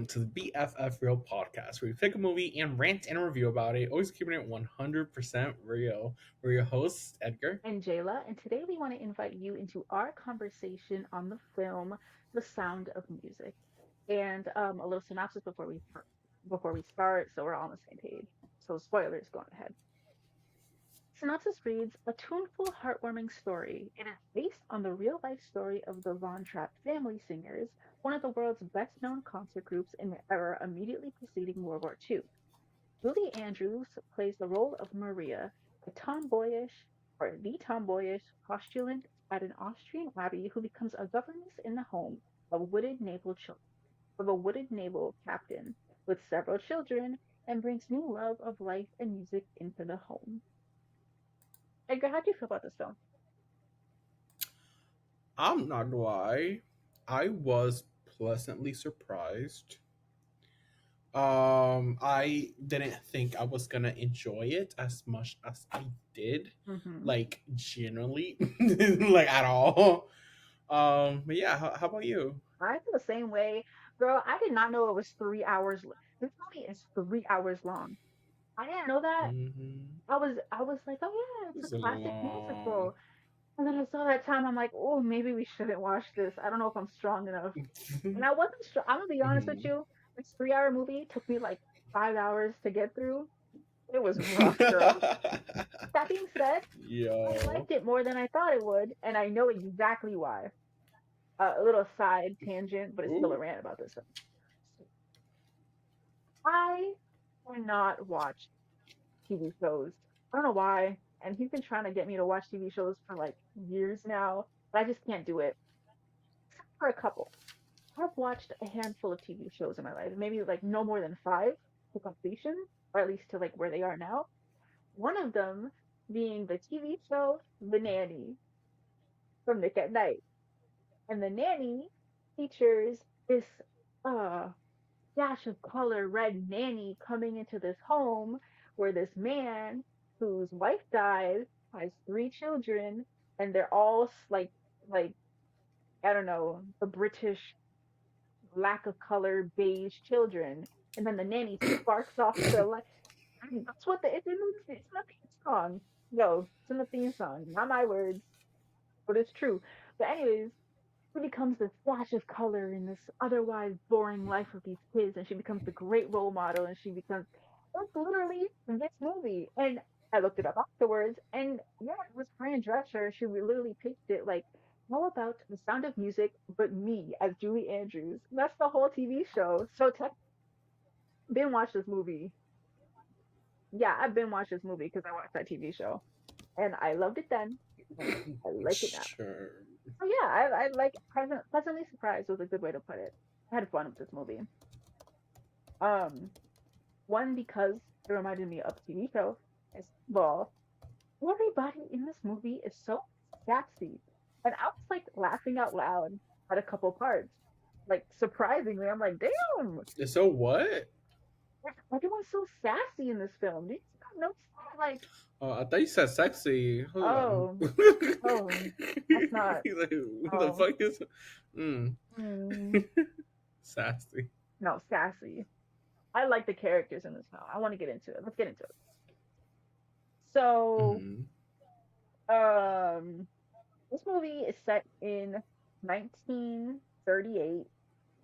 to the BFF Real podcast, where we pick a movie and rant and review about it, always keeping it 100% real. We're your hosts, Edgar. And Jaela, and today we want to invite you into our conversation on the film The Sound of Music, and a little synopsis before we start, so we're all on the same page. So spoilers going ahead. Synopsis reads: A tuneful, heartwarming story. It is based on the real-life story of the Von Trapp family singers, one of the world's best-known concert groups in the era immediately preceding World War II. Julie Andrews plays the role of Maria, a tomboyish postulant at an Austrian abbey who becomes a governess in the home of a wooded naval captain with several children and brings new love of life and music into the home. Edgar, how do you feel about this film? I'm not gonna lie, I was pleasantly surprised. I didn't think I was gonna enjoy it as much as I did, Hmm. like generally, like at all. But yeah, how about you? I feel the same way. Girl, I did not know it was 3 hours. This movie is 3 hours long. I didn't know that. Mm-hmm. I was like, oh yeah, it's It's a a classic long. musical. And then I saw that time, I'm like, oh, maybe we shouldn't watch this. I don't know if I'm strong enough. And I wasn't strong. I'm gonna be honest with Mhm. you. This 3 hour movie took me like 5 hours to get through. It was rough, girl. That being said, I Yo. liked it more than I thought it would, and I know exactly why. A little side tangent, but it's still a Ooh. rant about this film. I cannot watch TV shows. I don't know why. And he's been trying to get me to watch TV shows for like years now, but I just can't do it. Except for a couple. I've watched a handful of TV shows in my life, maybe like no more than five to completion, or at least to like where they are now. One of them being the TV show The Nanny from Nick at Night. And The Nanny features this uh dash of color red nanny coming into this home where this man whose wife died has three children, and they're all like I don't know, the British lack of color beige children. And then the nanny sparks off the light. That's what it's in the theme song. No, it's in the theme song. Not my words, but it's true. But anyways, she becomes this flash of color in this otherwise boring life of these kids, and she becomes the great role model, and she becomes that's literally this movie. And I looked it up afterwards, and yeah, it was Fran Drescher. She literally pitched it like, how about The Sound of Music, but me as Julie Andrews? That's the whole TV show. So been watched this movie. Yeah, I've been watched this movie because I watched that TV show, and I loved it then, and I like it now. Sure. So yeah, I like pleasantly surprised was a good way to put it. I had fun with this movie. Um, one because it reminded me of a TV show. As well, everybody in this movie is so sassy, and I was like laughing out loud at a couple parts. Like surprisingly, I'm like, damn, So what? everyone's so sassy in this film. Do you not notice that? Like, Oh, I thought you said sexy. Hold on. oh, oh, that's not. He's like, what the Oh, fuck is? Mm. mm, Sassy. no, sassy. I like the characters in this film. I want to get into it. Let's get into it. So, Hmm. um, this movie is set in 1938.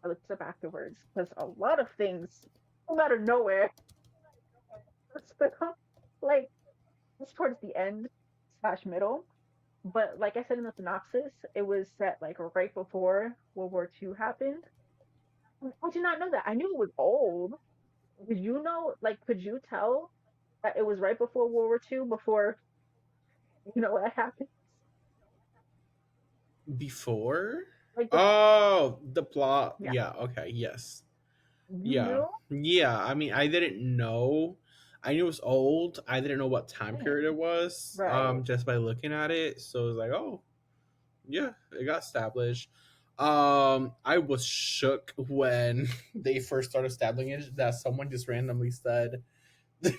I looked up afterwards because a lot of things come out of nowhere. Like, it's towards the end slash middle. But like I said in the synopsis, it was set like right before World War II happened. I did not know that. I knew it was old. Did you know, like, could you tell that it was right before World War II, before you know what happened? Before? Like, Oh, the plot. yeah, Yeah. Okay. Yes. you Yeah. knew? Yeah. I mean, I didn't know. I knew it was old. I didn't know what time period it Same. was. Right. Just by looking at it. So it was like, oh, yeah, it got established. I was shook when they first started establishing it that someone just randomly said, Yo,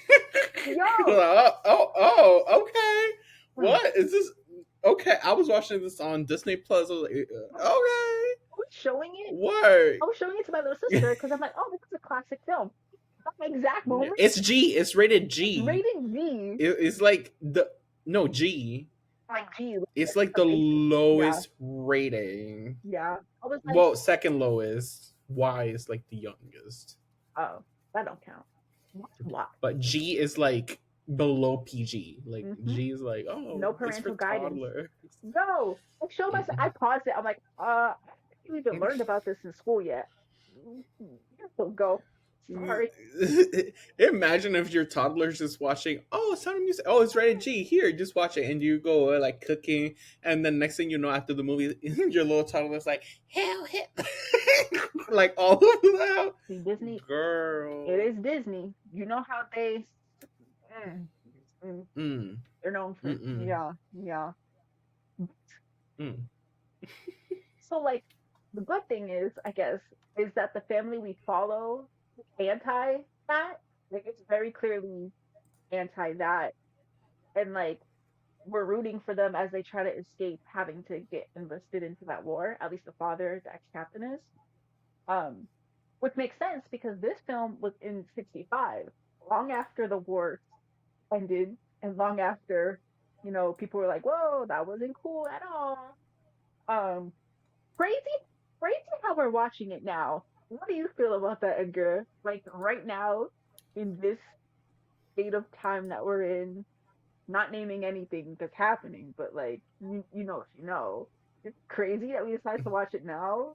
okay. hmm, What is this? Okay, I was watching this on Disney Plus. I was like, okay. showing it. What? I was showing it to my little sister because I'm like, oh, this is a classic film. That exact moment, It's G. It's rated it's G. rated G. It's like the no G. Like G, It's like the amazing. Yeah, lowest rating. yeah. I was like, Well, second lowest. Y is like the youngest, oh, that don't count. Why? but G is like below PG. Like Mm-hmm. G is like, oh, No it's for parental guidance. toddlers. No, I showed myself. I paused it. I'm like, I haven't even learned about this in school yet. So go. Sorry. Imagine if your toddler's just watching, oh, Sound of Music. Oh, it's rated G. Here, just watch it. And you go like cooking. And then next thing you know, after the movie, your little toddler's like, hell, hell. Like all of that. See, Disney. Girl. It is Disney. You know how they. Mm, mm, Mm. they're known for. Mm-mm. Yeah, yeah. Mm. So like, the good thing is, I guess, is that the family we follow anti that. Like, it's very clearly anti that, and like we're rooting for them as they try to escape having to get enlisted into that war. At least the father, the ex-captain, is. Um, which makes sense because this film was in '65, long after the war ended, and long after, people were like, "Whoa, that wasn't cool at all." Um, crazy, crazy how we're watching it now. What do you feel about that, Edgar? Like right now, in this state of time that we're in, not naming anything that's happening, but like you know if you know. It's crazy that we decided to watch it now.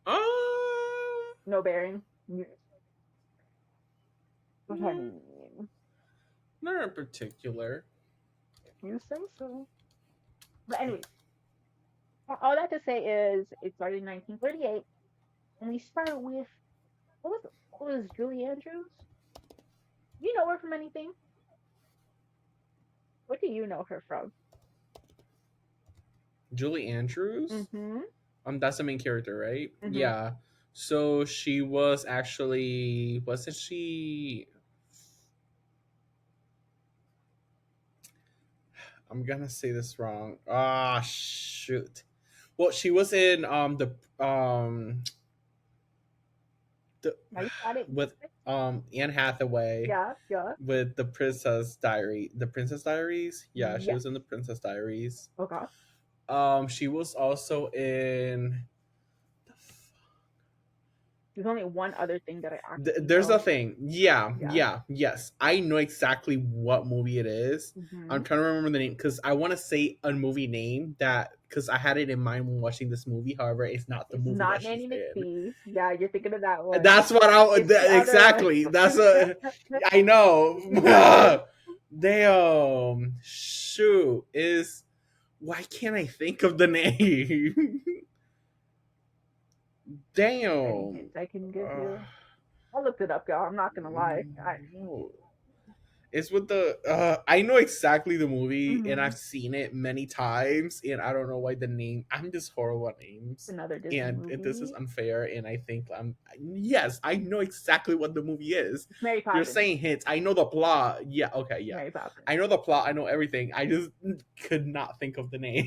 Uh, No bearing. I mm, mean, not in particular. if you say so. But anyways, all that to say is it started in 1938, and we start with what was Julie Andrews? You know her from anything? What do you know her from? Julie Andrews. Mm-hmm. That's the main character, right? Mm-hmm. Yeah. So she was actually wasn't she? I'm gonna say this wrong. Ah, shoot. Well, she was in the Now you got it. with Anne Hathaway Yeah, yeah. with the Princess Diaries. Yeah, she Yes. was in the Princess Diaries. Okay. She was also in There's only one other thing that I actually There's know. a thing. Yeah, Yeah. yeah, yes. I know exactly what movie it is. Mm-hmm. I'm trying to remember the name because I want to say a movie name that because I had it in mind when watching this movie. However, it's not the It's movie not that she's Nanny in. McPhee. Yeah, you're thinking of that one. That's what It's the other one. exactly. That's a I know. Damn. Shoot. Is why can't I think of the name? Any Damn. hints I can give Uh, you? I looked it up, y'all. I'm not gonna lie. no. It's with the I know exactly the movie and Mm-hmm. I've seen it many times and I don't know why the name I'm just horrible at names. Another Disney And this is movie. unfair and I think I'm yes, I know exactly what the movie is. It's Mary You're Poppins. saying hints. I know the plot. Yeah, okay, yeah. Mary Poppins. I know the plot, I know everything. I just could not think of the name.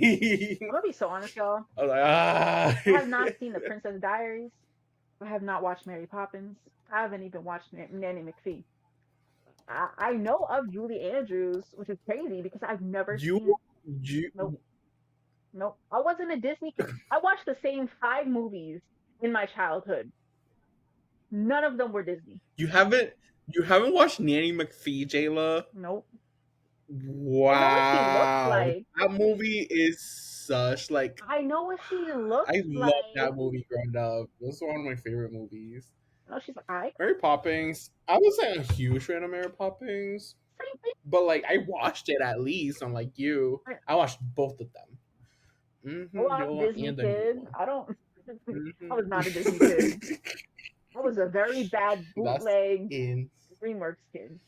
I'm gonna be so honest, y'all. I was like, ah. I have not seen The Princess Diaries. I have not watched Mary Poppins. I haven't even watched Nanny McPhee. I know of Julie Andrews, which is crazy because I've never you seen. you Nope, nope. I wasn't a Disney kid. I watched the same 5 movies in my childhood. None of them were Disney. you haven't you haven't watched Nanny McPhee, Jayla? Nope. I know what she looks Wow, like. that movie is such like I know what she looks I love like. that movie growing up. It was one of my favorite movies. I know she's like, I Mary Poppins. I wasn't a huge fan of Mary Poppins, same thing. but like I watched it at least. Unlike you, I watched both of them. Oh, The I'm a old one Disney and the new kid. one. I don't. I was not a Disney kid. Mhm. I was a very bad That's bootleg in. DreamWorks kid.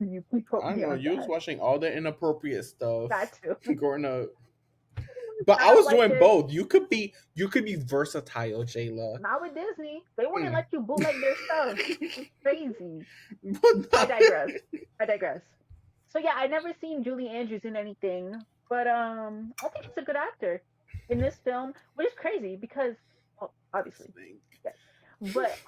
You put I don't me know. on You was that. watching all the inappropriate stuff That too. growing up. But I I don't was like doing it. both. You could be versatile, Jayla. Not with Disney. They wouldn't Mm. let you bootleg their stuff. It's crazy. But I not- digress. I digress. So yeah, I never seen Julie Andrews in anything, but I think she's a good actor. in this film, which is crazy because, well, obviously, Snake. yes, but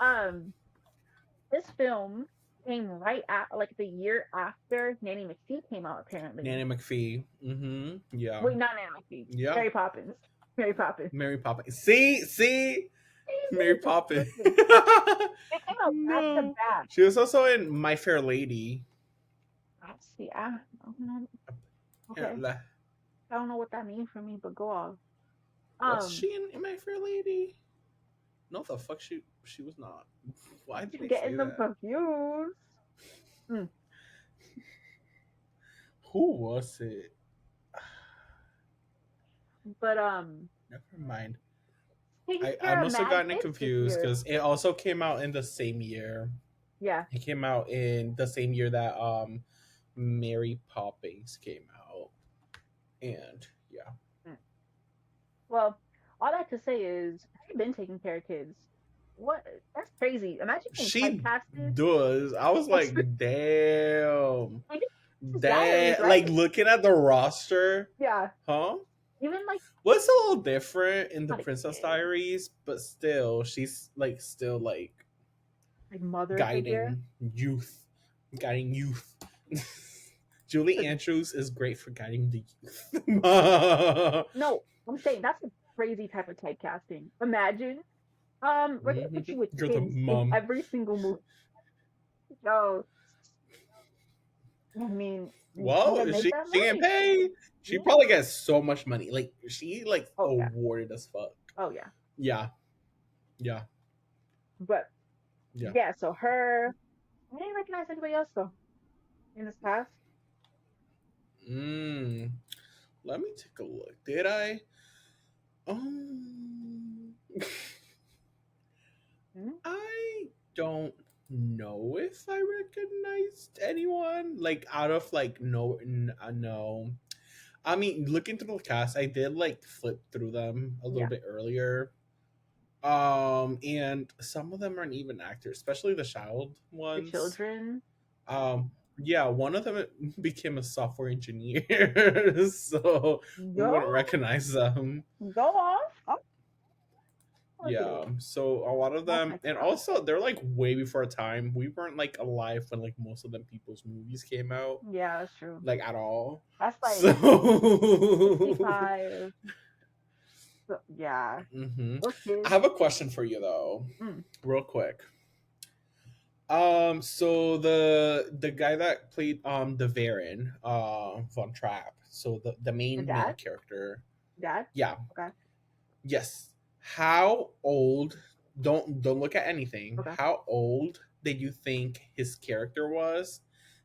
this film came right at like the year after Nanny McPhee came out, apparently. Nanny McPhee. Mm-hmm. Yeah. Wait, not Nanny McPhee. Yeah. Mary Poppins. Mary Poppins. Mary Poppins. See, Mary Poppins. Listen, they came out back to No, back. she was also in My Fair Lady. I see. I don't know. Yeah, Okay, I don't know what that means for me, but go off. was Um, she in My Fair Lady? No, the fuck she was not. Why did you're they say getting them that? confused. Mm. Who was it? But Never mind. taking I care of must have mad gotten it kids this confused year. because it also came out in the same year. Yeah. It came out in the same year that Mary Poppins came out. And yeah. Mm. Well, all that to say is, I've been taking care of kids. What? That's crazy. Imagine being She typecasted. does. I was I like, damn. think this is diaries, That right? like looking at the roster, Yeah. huh? Even like Well, it's a little different in the not a Princess kid, Diaries, but still, she's like still like like mother figure. guiding youth, guiding youth. Julie Andrews is great for guiding the youth. No, I'm saying that's a crazy type of typecasting. Imagine, we're gonna put you with You're the kids in mom. every single movie. So, I mean, you Well, gotta make that she can money. pay. She Yeah. probably gets so much money. Like she like Oh yeah. awarded as fuck. Oh yeah. Yeah, yeah, But yeah. yeah, so her. I didn't recognize anybody else though in this cast. Mm. Let me take a look. Did I? Um, Hmm? I don't know if I recognized anyone like out of like no. I mean, looking through the cast, I did like flip through them a little Yeah, bit earlier. And some of them aren't even actors, especially the child the ones. children. Yeah, one of them became a software engineer, so we Go, wouldn't recognize them. go off. Oh, Yeah, okay. so a lot of Oh them, my and god. also they're like way before our time. We weren't like alive when like most of them people's movies came out, Yeah, that's true. like at all. That's like So, 65. So, yeah, hmm those I kids. have a question for you though, Mm, real quick. So the guy that played the Varen, Von Trapp, so the the main male dad, character, dad. yeah, Okay, yes. How old? Don't look at anything. okay. How old did you think his character was?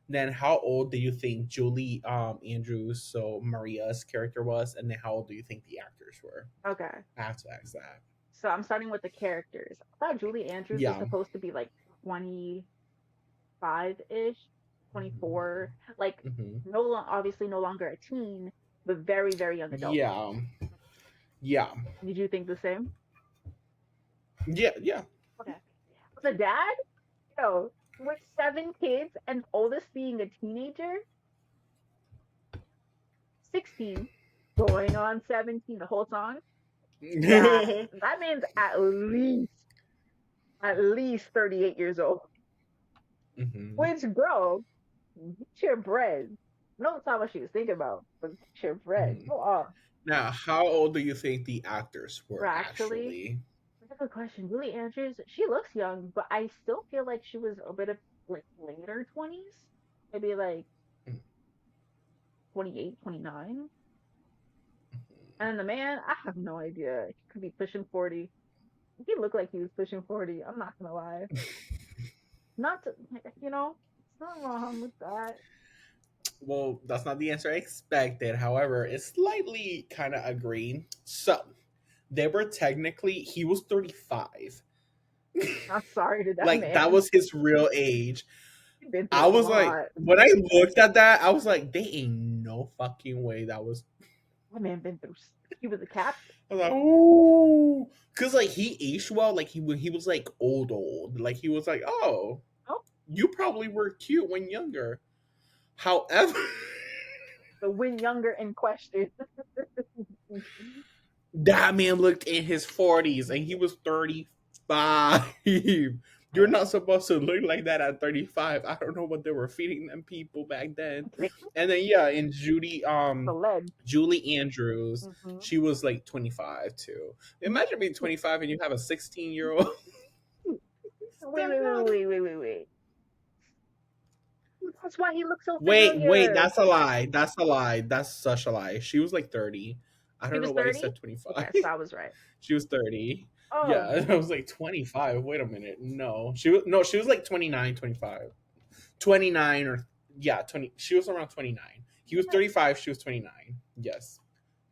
Then how old do you think Julie Andrews, so Maria's character was? And then how old do you think the actors were? Okay. I have to ask that. So I'm starting with the characters. I thought Julie Andrews was Yeah. supposed to be like 25-ish, 24. Like Hmm. obviously no longer a teen, but very, very young adult. Yeah. Yeah. Did you think the same? Yeah. Yeah. Okay. The dad, with 7 kids and oldest being a teenager, 16, going on 17 the whole song. Yeah, that means at least 38 years old. Hmm. Which, bro, get your bread. No, it's not what she was thinking about, but get your bread. Hmm. Go off. Now, how old do you think the actors Or were actually, actually? that's a good question. Julie Andrews, she looks young, but I still feel like she was a bit of like later 20s. Maybe like 28, 29. And then the man, I have no idea. He could be pushing 40. He looked like he was pushing 40. I'm not gonna lie. Not to, it's not wrong with that. Well, that's not the answer I expected. However, it's slightly kind of agreeing. So, they were technically, he was 35. I'm sorry to that Like, that man. was his real age. He's been I through a was like, lot. when I looked at that, I was like, they ain't no fucking way that was. That man been through. He was a captain. I was like, ooh. Because, like, he aged well. Like, he was, like, old. Like, he was like, oh, Oh, you probably were cute when younger. However, the win younger in question. That man looked in his 40s and he was 35. You're not supposed to look like that at 35. I don't know what they were feeding them people back then. And then yeah, and The leg. Julie Andrews, Mm-hmm. she was like 25 too. Imagine being 25 and you have a 16-year-old. Wait, wait, wait, wait, wait, wait, wait. That's why he looks so Wait, familiar. that's a lie. That's a lie. That's such a lie. She was like 30. I He don't was know why you 30? said 25. Okay, so I was right. She was 30. Oh, Yeah, I was like 25. Wait a minute. She was like 29, 25. 29 or yeah, 20. She was around 29. He was 35, she was 29. Yes. I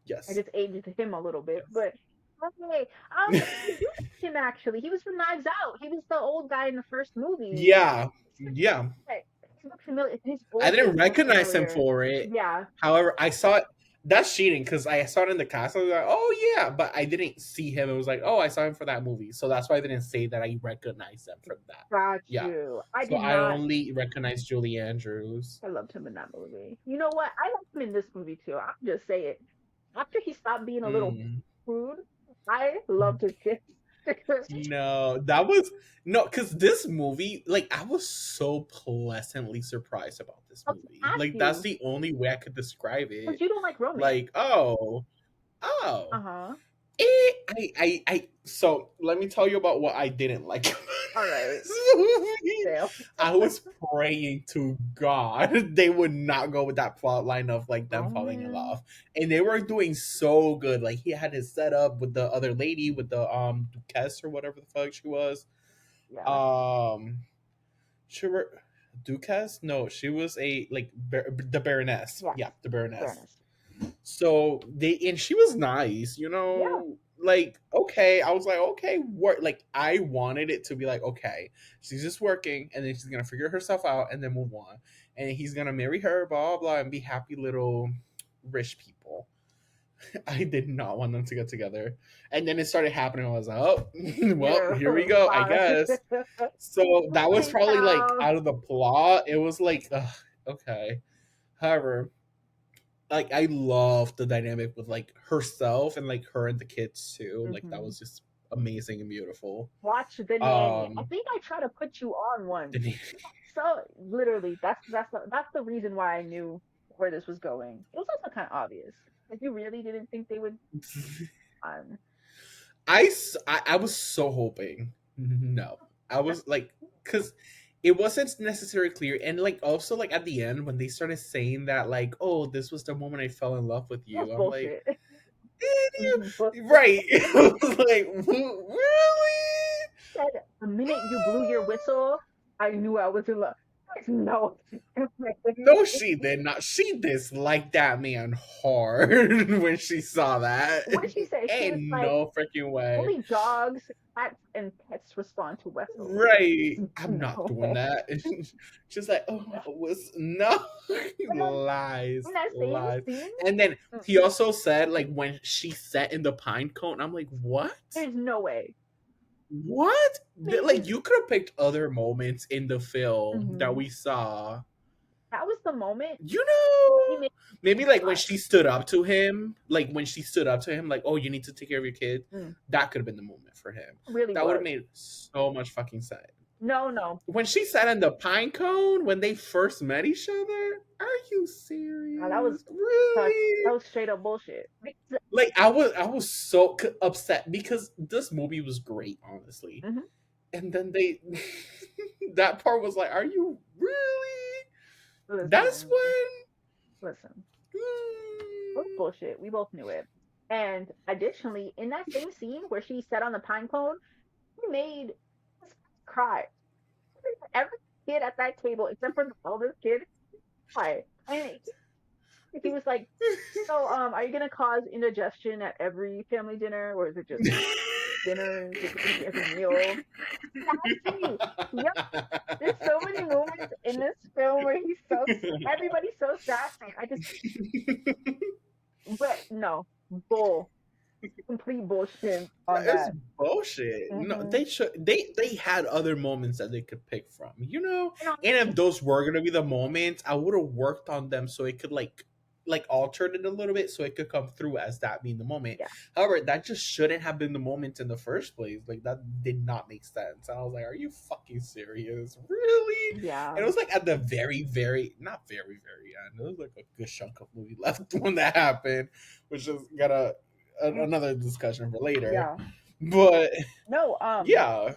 Yes. just aged him a little bit, Yes. but okay. I do like him actually. He was from Knives Out. He was the old guy in the first movie. Yeah. Yeah. Okay, he looked familiar. His I old face didn't looked recognize him familiar. for it. Yeah, However, I saw it. That's cheating because I saw it in the cast. I was like, oh yeah, but I didn't see him. It was like, oh, I saw him for that movie, so that's why I didn't say that I recognized him from that. got Yeah, you. I so did I not. only recognized Julie Andrews. I loved him in that movie. You know what? I liked him in this movie too. I'll just say it. After he stopped being a little Mm. prude, I loved his kiss. No, that was no, because this movie, like, I was so pleasantly surprised about this I was movie. ask Like, that's you the only way I could describe because it. you don't like romance. Like, oh, Uh huh. So let me tell you about what I didn't like about All right. this movie. Fail. I was praying to God they would not go with that plot line of like them falling in Romance. love, and they were doing so good. Like he had his setup with the other lady with the Duquesne or whatever the fuck she was. Yeah. Um, she were Duquesne? No, she was a like the Baroness. Yes. Yeah, the Baroness. Fairness. So they and she was nice, Yeah. like okay. I was like, okay, what like I wanted it to be like, okay, she's just working and then she's gonna figure herself out and then move on. And he's gonna marry her, blah blah blah, and be happy little rich people. I did not want them to get together. And then it started happening. I was like, oh well, Yeah. here we go, I Fine. guess. So that was Holy probably like cow. out of the plot. It was like, ugh, okay. However, like I love the dynamic with like herself and like her and the kids too. Like that Hmm. was just amazing and beautiful. Watch the nanny. I Um, think I tried to put you on one. the- So literally, that's the reason why I knew where this was going. It was also kind of obvious. Like you really didn't think they would. Um, I was so hoping. No, I was like, because it wasn't necessarily clear, and like also like at the end when they started saying that like, oh, this was the moment I fell in love with that's you. I'm like, bullshit. did But you? Right? I was like, really? said the minute you blew your whistle, I knew I was in love. Like, no. No, she did not. She disliked that man hard when she saw that. What did she say? She was Ain't like, no freaking way. only dogs, cats, and pets respond to whistles. Right. I'm not No doing way. that. She's like, oh, I was no And then lies, in that same lies. scene, And then mm, he also said, like, when she sat in the pine cone, I'm like, what? there's no way. What? Like, There's, you could have picked other moments in the film that mhm. we saw. That was the moment You he know, made maybe me like when cry. she stood up to him, like, oh, you need to take care of your kid. Mm, That could have been the moment for him. really That would have was. made so much fucking sense. No, no. When she sat in the pine cone when they first met each other, are you That was serious? such, that Really? was straight up bullshit. Like I was so upset because this movie was great, honestly. Mhm. And then they that part was like, are you really? That's Listen, when listen. It was mm, bullshit. We both knew it. And additionally, in that same scene where she sat on the pine cone, he made us cry. Every kid at that table, except for the eldest kid, cried. And he was like, "So, are you gonna cause indigestion at every family dinner, or is it just dinners? Is it gonna be every meal?" Sassy. Yep. There's so many moments in this film where he's so everybody's so sassy. I just, but no, bull, complete bullshit on It's that. bullshit. No, Hmm. they should. They had other moments that they could pick from, And And if those were gonna be the moments, I would have worked on them so it could like altered it a little bit so it could come through as that being the moment. Yeah. However, that just shouldn't have been the moment in the first place. Like that did not make sense. And I was like, "Are you fucking serious? Really?" And Yeah. it was like at the very, very not very, very end. It was like a good chunk of movie left when that happened, which is another discussion for later. Yeah. But No, yeah,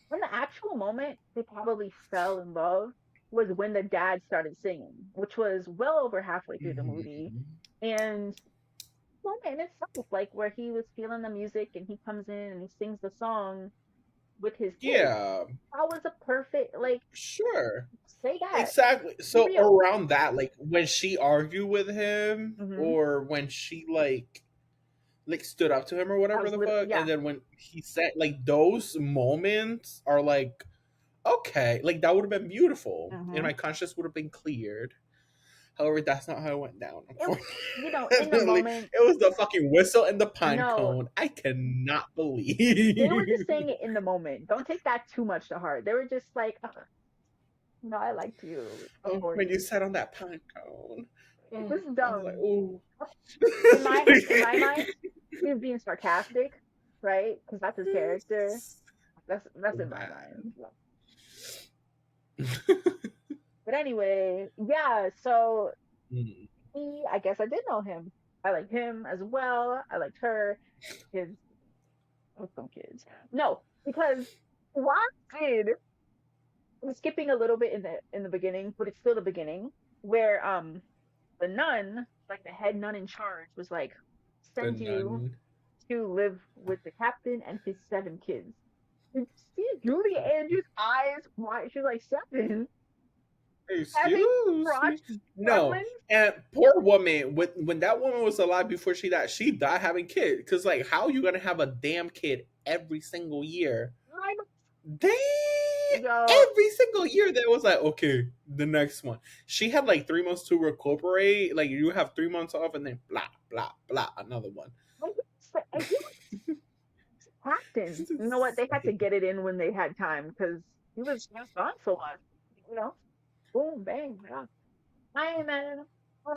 when the actual moment they probably fell in love was when the dad started singing, which was well over halfway through the movie. mhm. And moment in itself, like where he was feeling the music and he comes in and he sings the song with his kids. Yeah, That was a perfect, like, sure. say that. Exactly. Be So real. around that, like when she argued with him, Mm-hmm. or when she like stood up to him or I whatever was the literally, fuck, and yeah. then when he said like those moments are like okay, like that would have been beautiful, and Mm-hmm. my conscience would have been cleared. However, that's not how it went down. It, in the Unfortunately, moment, it was the fucking whistle and the pine no, cone. I cannot they were just believe. saying it in the moment. Don't take that too much to heart. They were just like, "Ugh, no, I liked you, of Oh, course." when you sat on that pine cone, It oh, was I was like, dumb. oh. In my mind, he was being sarcastic, right? Because that's his character. That's in my mind. Man. But anyway, yeah. So Mm, I guess I did know him. I liked him as well. I liked her. Kids, with some kids. No, because why did I'm skipping a little bit in the beginning, but it's still the beginning where the nun, like the head nun in charge, was like, the send you nun. to live with the captain and his 7 kids. And see Julie Andrews' eyes. Why she's like 7, having Excuse crotch me. No, gremlins. and poor woman. When that woman was alive before she died having kids. Cause like, how you gonna have a damn kid every single year? I'm They yo, every single year that was like, okay, the next one. She had like 3 months to recuperate. Like you have 3 months off, and then blah blah blah, another one. and he was captain. It's You know what? They had to insane. get it in when they had time because he was gone so much. You know, boom, bang, yeah. Hi, man.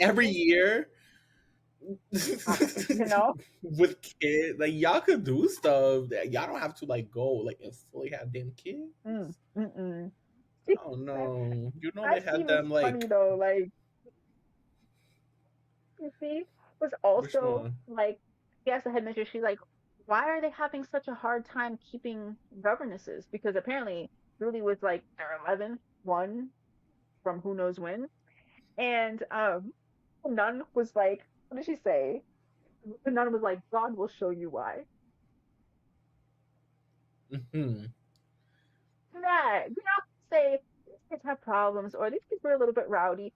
Every year, You know, with kids, like y'all could do stuff that y'all don't have to like go like and fully have damn kids. mm-mm. Oh no, you know they That had scene was them funny like though. Like, you see, was which also one? like, yes, the headmistress. She's like, why are they having such a hard time keeping governesses? Because apparently, Julie was like their 11th one from who knows when, and the nun was like, what did she say? The nun was like, God will show you why. Hmm. Nah, you know, say these kids have problems or these kids were a little bit rowdy.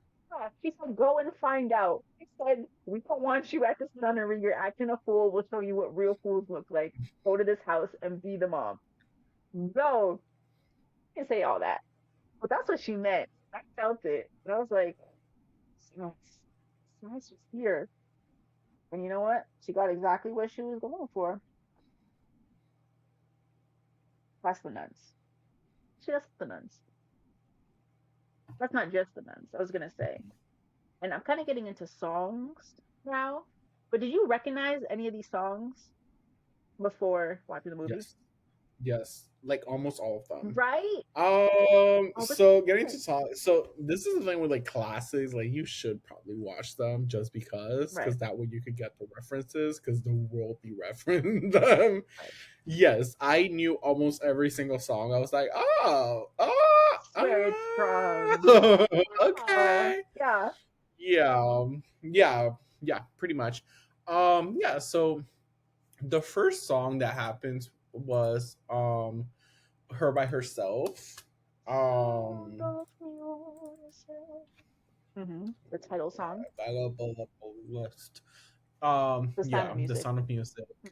She said, go and find out. She said, we don't want you at this nunnery. You're acting a fool. We'll show you what real fools look like. Go to this house and be the mom. No, she didn't say all that. But that's what she meant. I felt it. And I was like, nice. Nice was here. And you know what? She got exactly what she was going for. That's the nuns. Just the nuns. That's not just the nuns. I was gonna say. And I'm kind of getting into songs now. But did you recognize any of these songs before watching the movie? Yes, yes, like almost all of them. Right? All the So getting to songs. talk, so this is the thing with like classics, like you should probably watch them just Right. because that way you could get the references, because the world be referencing them. Right. Yes, I knew almost every single song. I was like, Where it's from. okay, Yeah. yeah, yeah, pretty much. Yeah. So the first song that happens was her by herself. Um, The title song. list. The Sound Yeah, of the Music. Sound of Music. Mhm.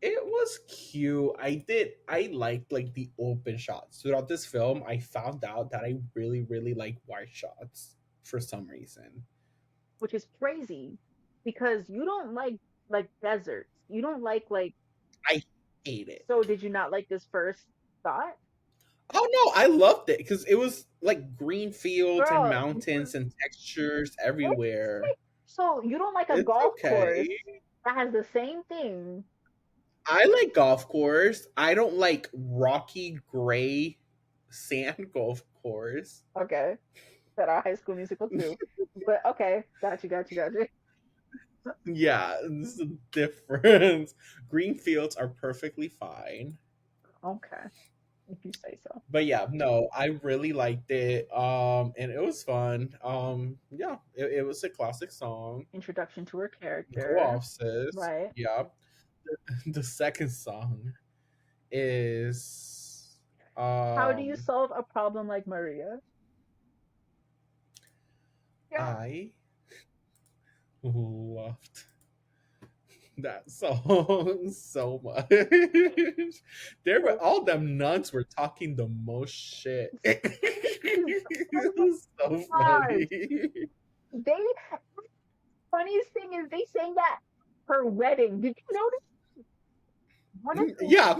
It was cute. I liked like the open shots throughout this film. I found out that I really really like wide shots for some reason. Which is crazy because you don't like deserts. You don't like I hate it. so did you not like this first thought? Oh no, I loved it because it was like green fields and Girl, mountains and textures it's everywhere. So you don't like a It's golf okay. course that has the same thing? I like golf course. I don't like rocky gray sand golf course. Okay, that are High School Musical too. But okay, got you. Yeah, this is a difference. Green fields are perfectly fine. Okay, if you say so. But yeah, no, I really liked it. And it was fun. Yeah, it was a classic song. Introduction to her Go character, off, sis. right? Yeah. The second song is How do you um solve a problem like Maria? Yeah. I loved that song so much. There were all them nuns were talking the most shit. Oh It my was so God. funny. They funniest thing is they sang that her wedding. Did you notice one of the Yeah.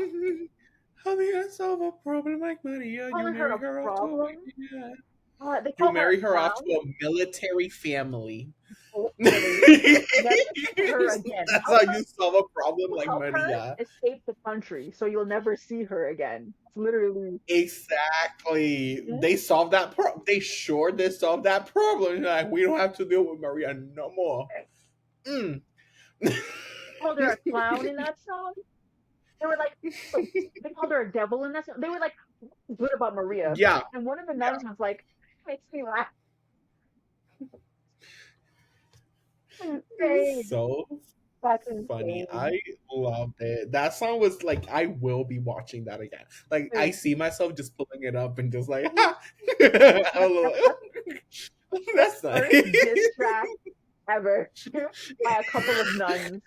How do you solve a problem like Maria? You calling her marry a her off to a problem? wedding. They You call her a marry her off clown. to a military family. Literally, never see her That's again. how you solve a problem like Help her Maria. escape the country so you'll never see her again. It's literally. Exactly. Mhm. They solved that problem. They sure did solve that problem. Like we don't have to deal with Maria no more. Mm. Called her a clown in that song. They were like, oh, they called her a devil in that song. They were like, good about Maria. Yeah, And one of the nuns was like, makes me laugh. it's Insane. so That's funny. insane. I loved it. That song was like I will be watching that again. Like I see myself just pulling it up and just like that's First nice. diss track ever by a couple of nuns.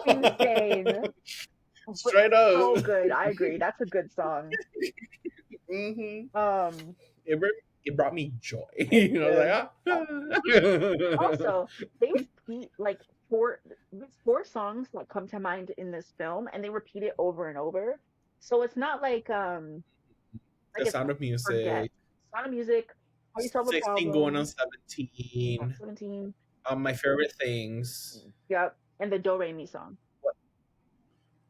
Insane. But Straight up. so good. I agree. That's a good song. Hmm. Um, It br- it brought me joy. it I was did. like, Also, they repeat like there's four songs that come to mind in this film, and they repeat it over and over. So it's not The like it's Sound hard of to forget. Music, Sound of Music, How You Solve a 16 going on Problem, 17. 17. My favorite things. Yep, and the Do Re Mi song. What?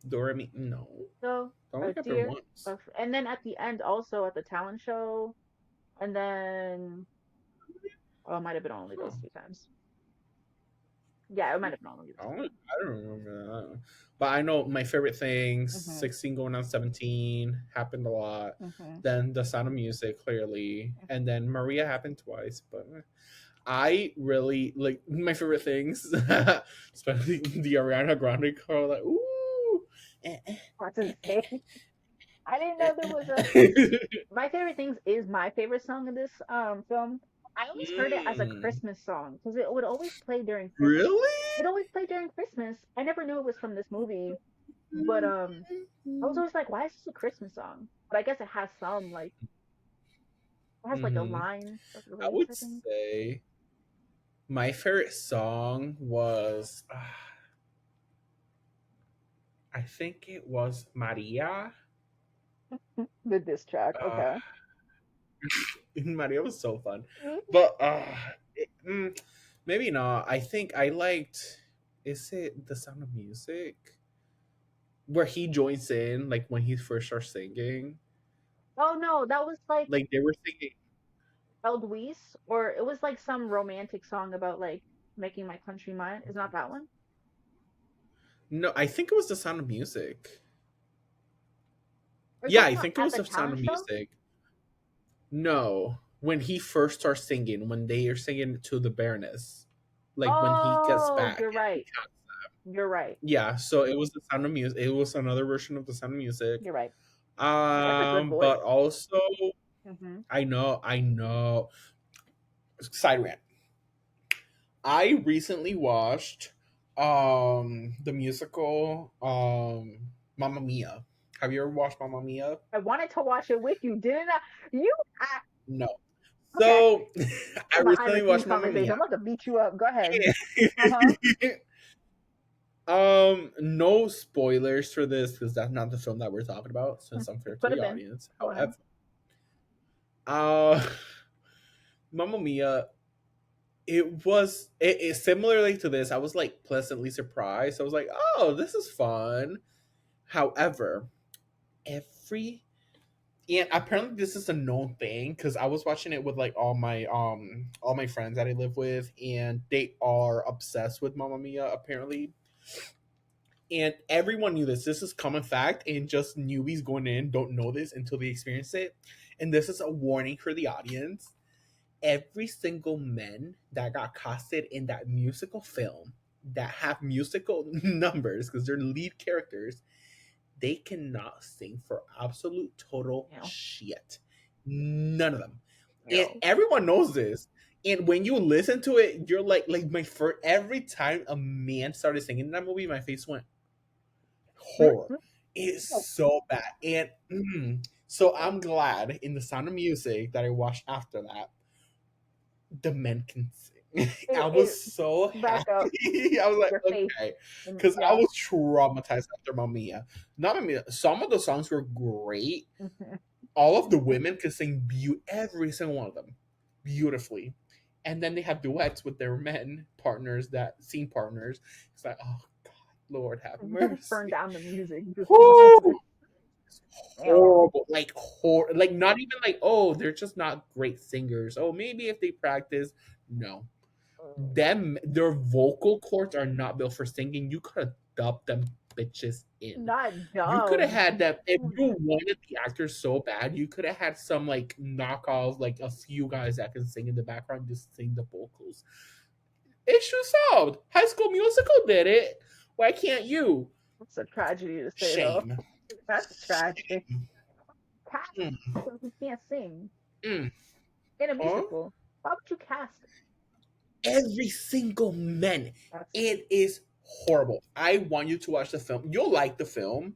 Doremi? No. So, Don't look at her dear, once. and then at the end also at the talent show, and then oh, it might have been only those Oh, two times. Yeah, it might have been only those I don't remember that. But I know my favorite things, 2 times. 16 going on 17, happened a lot. Mm-hmm. Then The Sound of Music, clearly. And then Maria happened twice. But I really like my favorite things, especially the Ariana Grande call. Like, ooh. Eh, eh, That's eh, eh, insane. I didn't eh, know there was a eh. my favorite things is my favorite song in this film. I always heard it as a Mm, Christmas song because it would always play during Christmas. really? It always played during Christmas. I never knew it was from this movie, but I was always like, why is this a Christmas song? But I guess it has some like it has like a Hmm. line that I relates, would I think. say my favorite song was, I think it was Maria. The diss track, Uh, okay. Maria was so fun, Mhm. but maybe not. I think I liked. Is it The Sound of Music where he joins in, like when he first starts singing? Oh no, that was like Like they were singing. El Luis, or it was like some romantic song about like making my country mine. Is not that one? No, I think it was The Sound of Music. Are you Yeah, talking I about think it at was the The Sound talent of show? Music. No, when he first starts singing, when they are singing to the Baroness, like when he gets Oh, back. you're right. You're right. Yeah, so it was The Sound of Music. It was another version of The Sound of Music. You're right. That's a good But voice. also Hmm. I know. Side rant. I recently watched the musical Mamma Mia. Have you ever watched Mamma Mia? I wanted to watch it with you, didn't I? You, No. okay. So I Behind the recently scenes watched Mamma conversation. Mia. I'm about to beat you up. Go ahead. Uh huh. No spoilers for this because that's not the film that we're talking about, so it's unfair to Could the have been. audience. Go ahead. However, uh Mamma Mia, it similarly to this. I was like pleasantly surprised. I was like, oh, this is fun. However, every and apparently this is a known thing because I was watching it with like all my friends that I live with, and they are obsessed with Mamma Mia apparently. And everyone knew this. This is common fact, and just newbies going in don't know this until they experience it. And this is a warning for the audience. Every single men that got casted in that musical film that have musical numbers because they're lead characters, they cannot sing for absolute total You know, shit. None of them. you And know. everyone knows this. And when you listen to it, you're like my first every time a man started singing in that movie, my face went horror. Mhm. It's Oh, so bad. And so I'm glad in the Sound of Music that I watched after that, the men can sing. I it was so back up happy. I was like, your face, okay. and Because I yeah. was traumatized after Mamiya. Not Mamiya. Some of the songs were great. Mhm. All of the women could sing every single one of them beautifully. And then they have duets with their men partners, that scene partners. It's like, oh God, Lord have Turn mercy. down the music. Just Whoo! damn. Horrible, like not even like, oh, they're just not great singers. Oh, maybe if they practice. No, their vocal cords are not built for singing. You could have dubbed them bitches in. Not You could have dumb. had that if you wanted the actors so bad. You could have had some like knockoffs, like a few guys that can sing in the background, just sing the vocals. Issue solved. High School Musical did it. Why can't you? It's a tragedy to say though. Shame. That's tragic. Shame. Cast Mm, someone who can't sing mm. in a Huh? musical. Why would you cast? Every single man. That's It is horrible. I want you to watch the film. You'll like the film.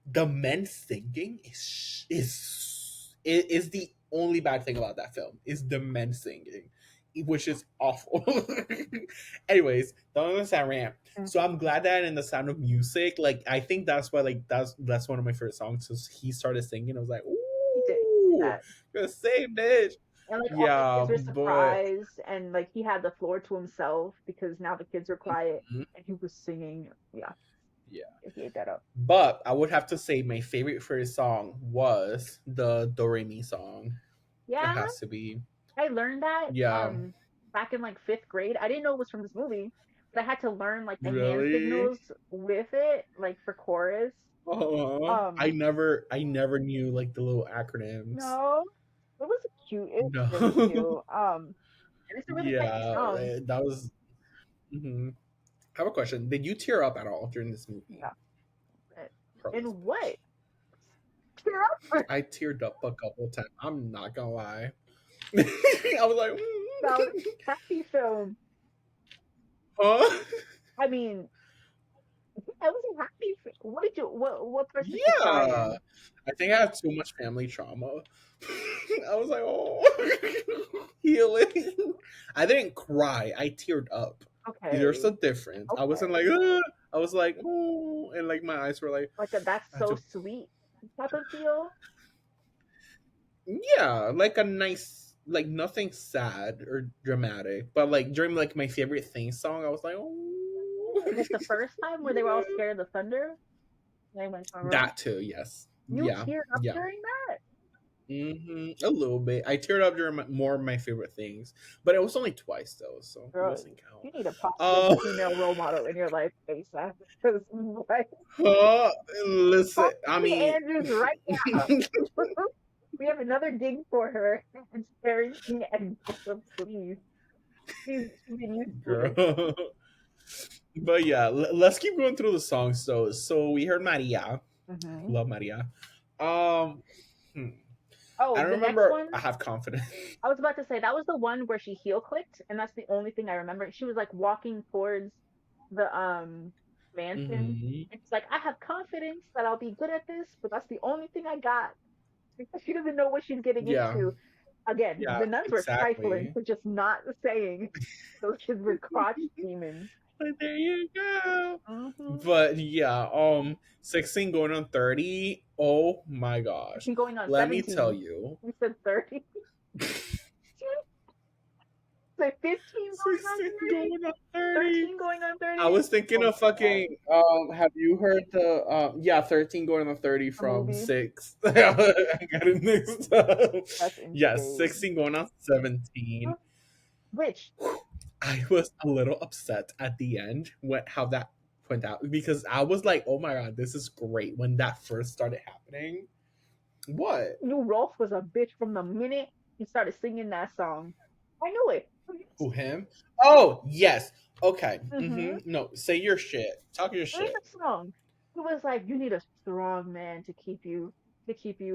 The men singing is the only bad thing about that film. Is the men singing, which is awful. Anyways, don't understand rant. mm, So I'm glad that in the Sound of Music, like I think that's why like that's one of my favorite songs. So he started singing. I was like, he did ooh, that. you're the same bitch. And like all the Yeah, kids were but surprised, and like he had the floor to himself because now the kids were quiet and he was singing. Yeah, yeah. he ate that up. But I would have to say my favorite first song was the Do Re Mi song. It Yeah, has to be. I learned that Yeah. back in like fifth grade. I didn't know it was from this movie, but I had to learn like the hand Really? signals with it, like for chorus. I Um, never knew like the little acronyms. no, it was cute. It was No. really cute. And it's a really catchy Yeah, song. that was. Mhm. I have a question. Did you tear up at all during this movie? Yeah. But Carlos, in bitch. what? Cheer up! I teared up a couple of times. I'm not gonna lie. I was like, About happy film. huh? I mean, I was happy. What did you? What parts did you cry Yeah. in? I think I have too much family trauma. I was like, oh, healing. I didn't cry. I teared up. There's a Okay, difference. I wasn't like, okay, I was like, oh, and like my eyes were like, like a that's I had so to, sweet type of feel. yeah, like a nice, like nothing sad or dramatic, but like during like my favorite theme song, I was like, oh, Like the first time where they were all scared of the thunder, they went to a room. that too, yes, You yeah, teared up yeah. during that, A little bit. I teared up during more of my favorite things, but it was only twice though, so it girl. doesn't count. You need a positive Uh, female role model in your life, ASAP. Because like, uh listen, talk I to mean, Andrews right now. We have another dig for her. And parenting and gossip, please. She's been used to it. girl. But yeah, let's keep going through the songs though. So we heard Maria, Hmm. love Maria. Um, hmm. I Oh, don't the next remember. one. I have confidence. I was about to say that was the one where she heel clicked, and that's the only thing I remember. She was like walking towards the mansion, Hmm. and she's like, "I have confidence that I'll be good at this, but that's the only thing I got." Because she doesn't know what she's getting Yeah, into. Again, yeah, the nuns were trifling exactly. for just not saying those kids were crotch demons. Like, there you go. Hmm. But yeah, 16 going on 30. Oh my gosh. Going on Let me tell 17. you. You said 30. like 15 going on 16 30, going on 30. 13 going on I 30. was thinking Oh of my God. fucking have you heard the yeah, 13 going on 30 A from movie. 6. I got it mixed up. That's Yes, insane. 16 going on 17. Which, I was a little upset at the end when how that went out because I was like, "Oh my god, this is great." When that first started happening. What? you Rolf was a bitch from the minute he started singing that song. I knew it. Who him? Oh, yes. Okay. Mm-hmm. No, say your shit. Talk your In shit. the song, he was like, "You need a strong man to keep you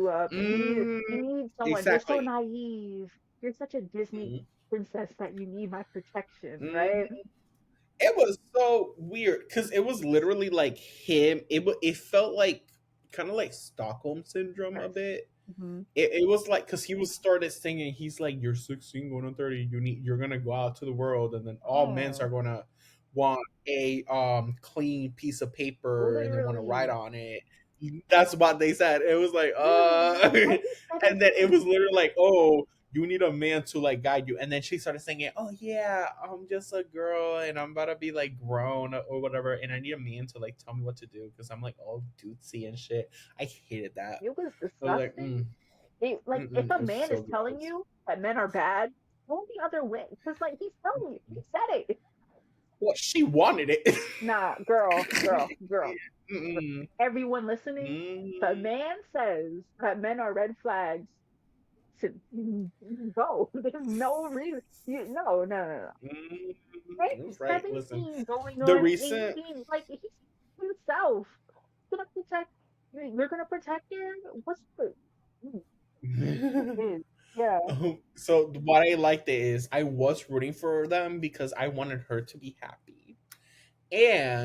up. Mm, You need someone. You're so exactly. naive. You're such a Disney Mm, princess that you need my protection, right?" mm. It was so weird because it was literally like him. It felt like kind of like Stockholm syndrome a Yes. bit. Mm-hmm. It was like because he was started singing. He's like, "You're 16, going on 30. You're gonna go out to the world, and then all men are Mm, gonna want a clean piece of paper, and they want to write literally, on it." That's what they said. It was like, literally. And he's and then it 17. was literally like, "Oh, you need a man to like guide you." And then she started singing, "Oh yeah, I'm just a girl, and I'm about to be like grown or whatever, and I need a man to like tell me what to do because I'm like all dudesy and shit." I hated that. It was I was like, disgusting. Like if a It was man is so telling gross. you that men are bad, go the other way. Because like he's telling you, he said it. Well, she wanted it. Nah, girl, girl, girl. For Mm-mm. everyone listening, if a Mm-mm. man says that men are red flags, to go. There's no reason. No. It Right? was right. Listen, 17 going the on recent 18. Like he's himself. Gonna protect you're gonna protect him? What's the is? Yeah. so what I liked is I was rooting for them because I wanted her to be happy.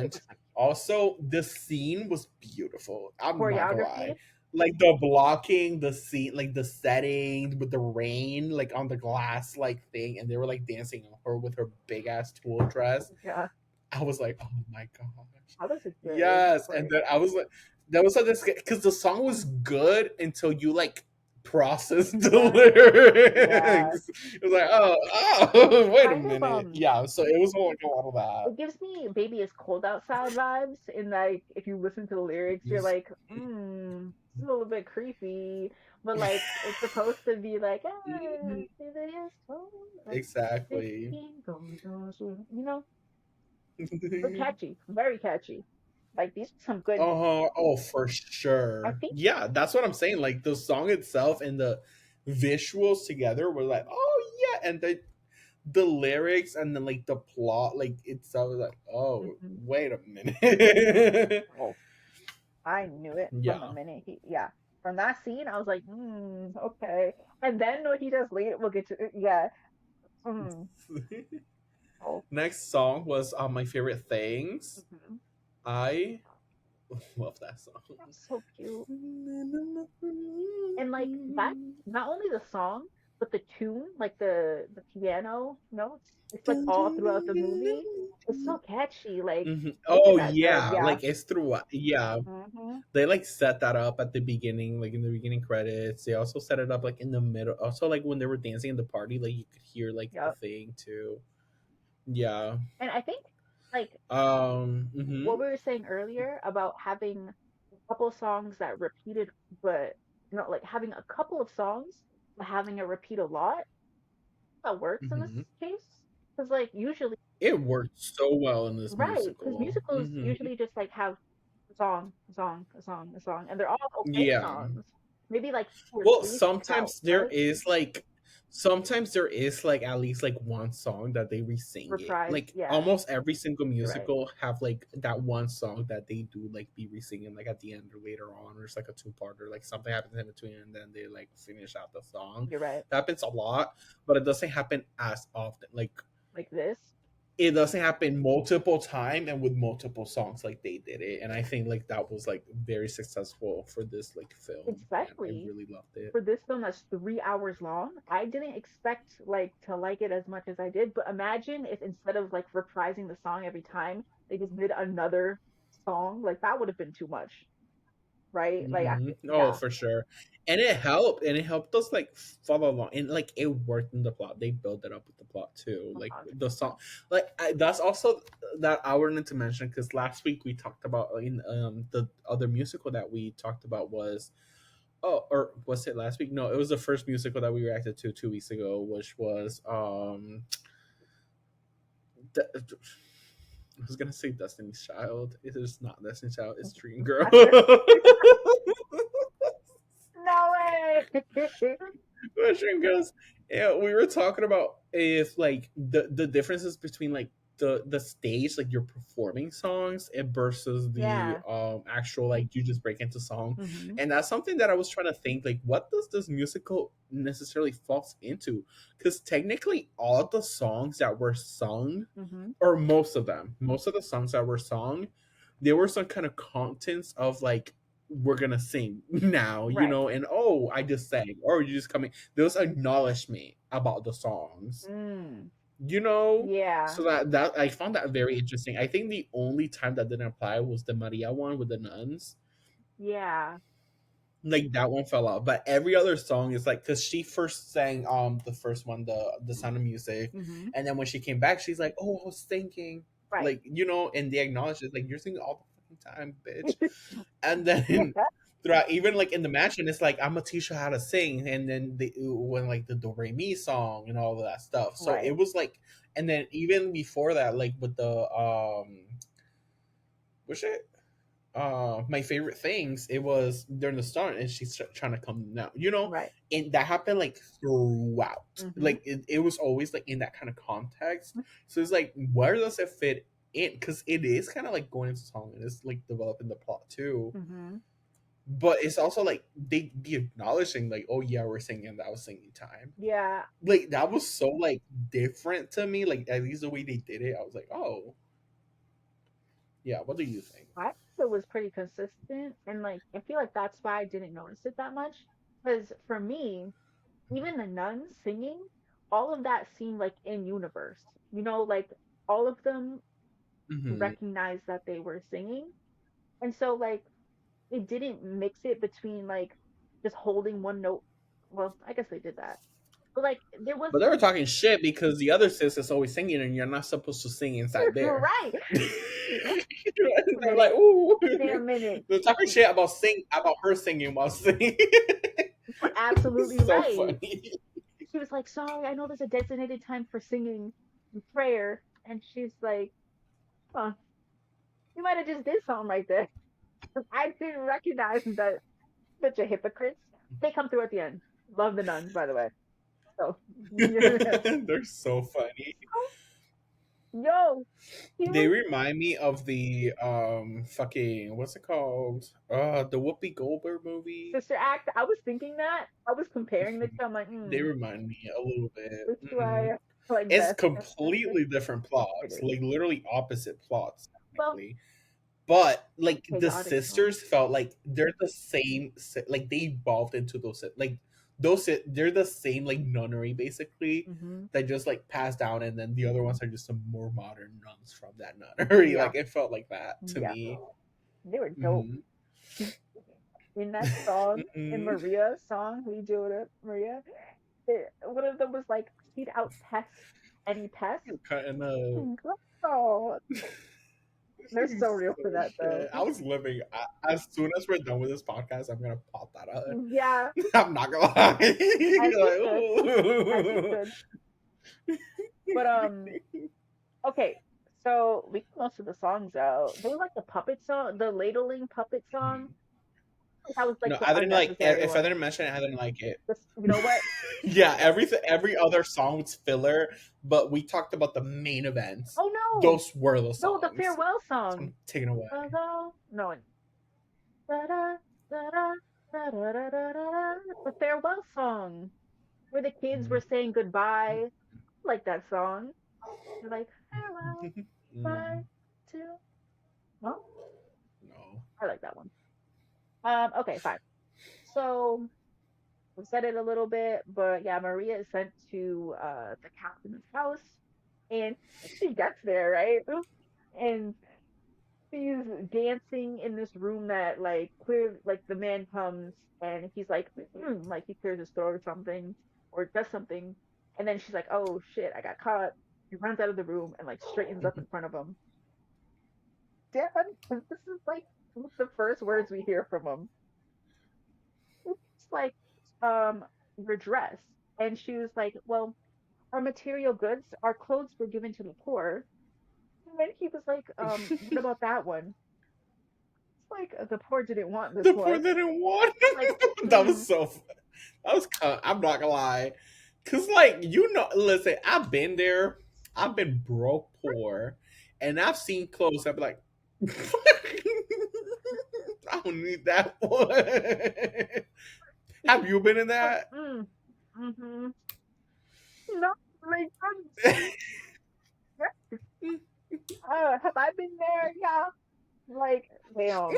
It And was like also the scene was beautiful. I'm not gonna choreography. lie. Like the blocking, the scene, like the setting with the rain, like on the glass, like thing, and they were like dancing on her with her big ass tulle dress. Yeah. I was like, oh my gosh, That was a good yes. And choreography. then I was like, that was like this because the song was good until you like process the Yeah. Yeah. lyrics. It was like, wait a Kind of minute, yeah. So it was like a lot of it gives me baby it's cold outside vibes in like if you listen to the lyrics you're that. like it's a little bit creepy but like it's supposed to be like baby it's cold like Exactly. 15 goes on you know but catchy very catchy like these are some good Oh, for I sure. think Yeah, that's what I'm saying. Like the song itself and the visuals together were like, oh yeah, and the lyrics and then like the plot, like itself was like, oh mhm, wait a minute. oh I knew it from the Yeah. minute he yeah from that scene I was like okay and then what he does later we'll get to yeah mm, oh Next song was my favorite things. mhm. I love that song. That's so cute. And like that, not only the song, but the tune, like the piano notes, it's like all throughout the movie. It's so catchy. Like, look at Oh that good. yeah, Yeah. like it's through. Yeah, Hmm. they like set that up at the beginning, like in the beginning credits. They also set it up like in the middle. Also, like when they were dancing in the party, like you could hear like the Yep. thing too. Yeah. And I think like what Mhm. we were saying earlier about having a couple songs that repeated, but like having a couple of songs, but having it repeat a lot, that works in this Mhm. case. Because like usually, It worked so well in this right? Because musical. musicals Mhm. usually just like have a song, and they're all okay Yeah. songs. Maybe like two or Well, three stick out, right? sometimes there is like at least like one song that they re-sing it. Reprise, Like yeah, almost every single you're right. musical have like that one song that they do like be re-singing like at the end or later on, or it's like a two-parter, like something happens in between and then they like finish out the song. You're right. That happens a lot, but it doesn't happen as often. Like Like this, it doesn't happen multiple time and with multiple songs like they did it. And I think like that was like very successful for this like film and I especially really loved it. for this film that's 3 hours long. I didn't expect like to like it as much as I did, but imagine if instead of like reprising the song every time, they just did another song. Like that would have been too much. right? Like, Oh, yeah, for sure. And it helped us like follow along, and like it worked in the plot. They built it up with the plot too. Like the song, 100%. like that's also that I wanted to mention because last week we talked about in the other musical that we talked about was or was it last week? No, it was the first musical that we reacted to 2 weeks ago, which was the, I was gonna say Destiny's Child. It is not Destiny's Child. It's Dream Girl. No way. Mushroom goes. Yeah, we were talking about if like the differences between like the stage like you're performing songs and versus the Yeah. actual like you just break into song, Hmm. and that's something that I was trying to think like what does this musical necessarily falls into, because technically all the songs that were sung, Hmm. or most of the songs that were sung, there were some kind of contents of like we're gonna sing now, you Right. know, and oh, I just sang, or you just coming. There was acknowledgement about the songs, Mm. you know. Yeah. So that I found that very interesting. I think the only time that didn't apply was the Maria one with the nuns. Yeah. Like that one fell out, but every other song is like because she first sang the first one, the Sound of Music, Hmm. and then when she came back, she's like, "Oh, I was thinking." Right. Like, you know, and they acknowledge it, like you're singing all the fucking time, bitch. And then throughout, even like in the mansion, it's like I'm gonna teach you how to sing, and then they when like the Do Re Mi song and all of that stuff. So Right. it was like, and then even before that, like with the which it my favorite things, it was during the start, and she's trying to come now, you know, Right. and that happened like throughout, Hmm. like it was always like in that kind of context. So it's like where does it fit in, because it is kind of like going into song and it's like developing the plot too, Hmm. but it's also like they be acknowledging like, oh yeah, we're singing, that was singing time. Yeah. Like that was so like different to me, like at least the way they did it, I was like, oh yeah, what do you think? I think it was pretty consistent, and like I feel like that's why I didn't notice it that much. Because for me, even the nuns singing, all of that seemed like in universe. Like all of them Hmm. recognized that they were singing. And so like it didn't mix it between like just holding one note. Well, I guess they did that. But like there But they wasn't were talking shit because the other sis is always singing, and you're not supposed to sing inside there. right. They're A like, minute. ooh, Wait a minute. they're talking shit about her singing while singing. You're absolutely So right. funny. She was like, sorry, I know there's a designated time for singing and prayer. And she's like, huh, you might have just did something right there. I didn't recognize that such a hypocrites. They come through at the end. Love the nuns, by the way. So, They're so funny. yo, he They was remind me of the fucking what's it called? The Whoopi Goldberg movie. Sister Act. I was thinking that. I was comparing the two. I'm like, They remind me a little bit. which do Hmm. I like It's best? completely different It plots, is. like literally opposite plots Well, technically. But like the chaotic song. sisters felt like they're the same, like they evolved into like they're the same like nunnery basically, Hmm. that just like passed down, and then the other ones are just some more modern nuns from that nunnery. Yeah, Like it felt like that to yeah. me. They were dope. Hmm. In that song, in Hmm. Maria's song, we do it, Maria. One of them was like, "Seed out pest, any pest." Kind of. Oh, they're so real So for that though. shit. I was living. As soon as we're done with this podcast, I'm gonna pop that out. Yeah, I'm not gonna lie. as you Like, should, as you ooh. should. But okay. So we got most of the songs out. There was like the puppet song, the ladling puppet song. That was like No, the I didn't like. unnecessary If I one. didn't mention it, I didn't like it. Just, you know what? Yeah, every other song was filler, but we talked about the main events. Oh no, Those were the no, the songs. farewell So song. I'm taking away. No, da-da, da-da, da-da-da-da-da. The farewell song where the kids were saying goodbye. I like that song. They're like, farewell, bye Mm, to. No, no. I like that one. Okay, fine. So we said it a little bit, but yeah, Maria is sent to the captain's house, and she gets there, right? And She's dancing in this room that like clear like the man comes and he's like like he clears his throat or something or does something and then she's like, oh shit, I got caught. He runs out of the room and like straightens up in front of him. Dad, this is like the first words we hear from him. It's like, um, your dress. And she was like, well, our material goods, our clothes were given to the poor. And then he was like, what about that one? It's like the poor didn't want this The poor one. didn't want. Like, That was mm, so. That was. I'm not gonna lie, cause like listen, I've been there. I've been broke poor, and I've seen clothes. I'd be like, I don't need that one. Have you been in like, that? mm-hmm. No, like, have I been there? Yeah. Like, damn,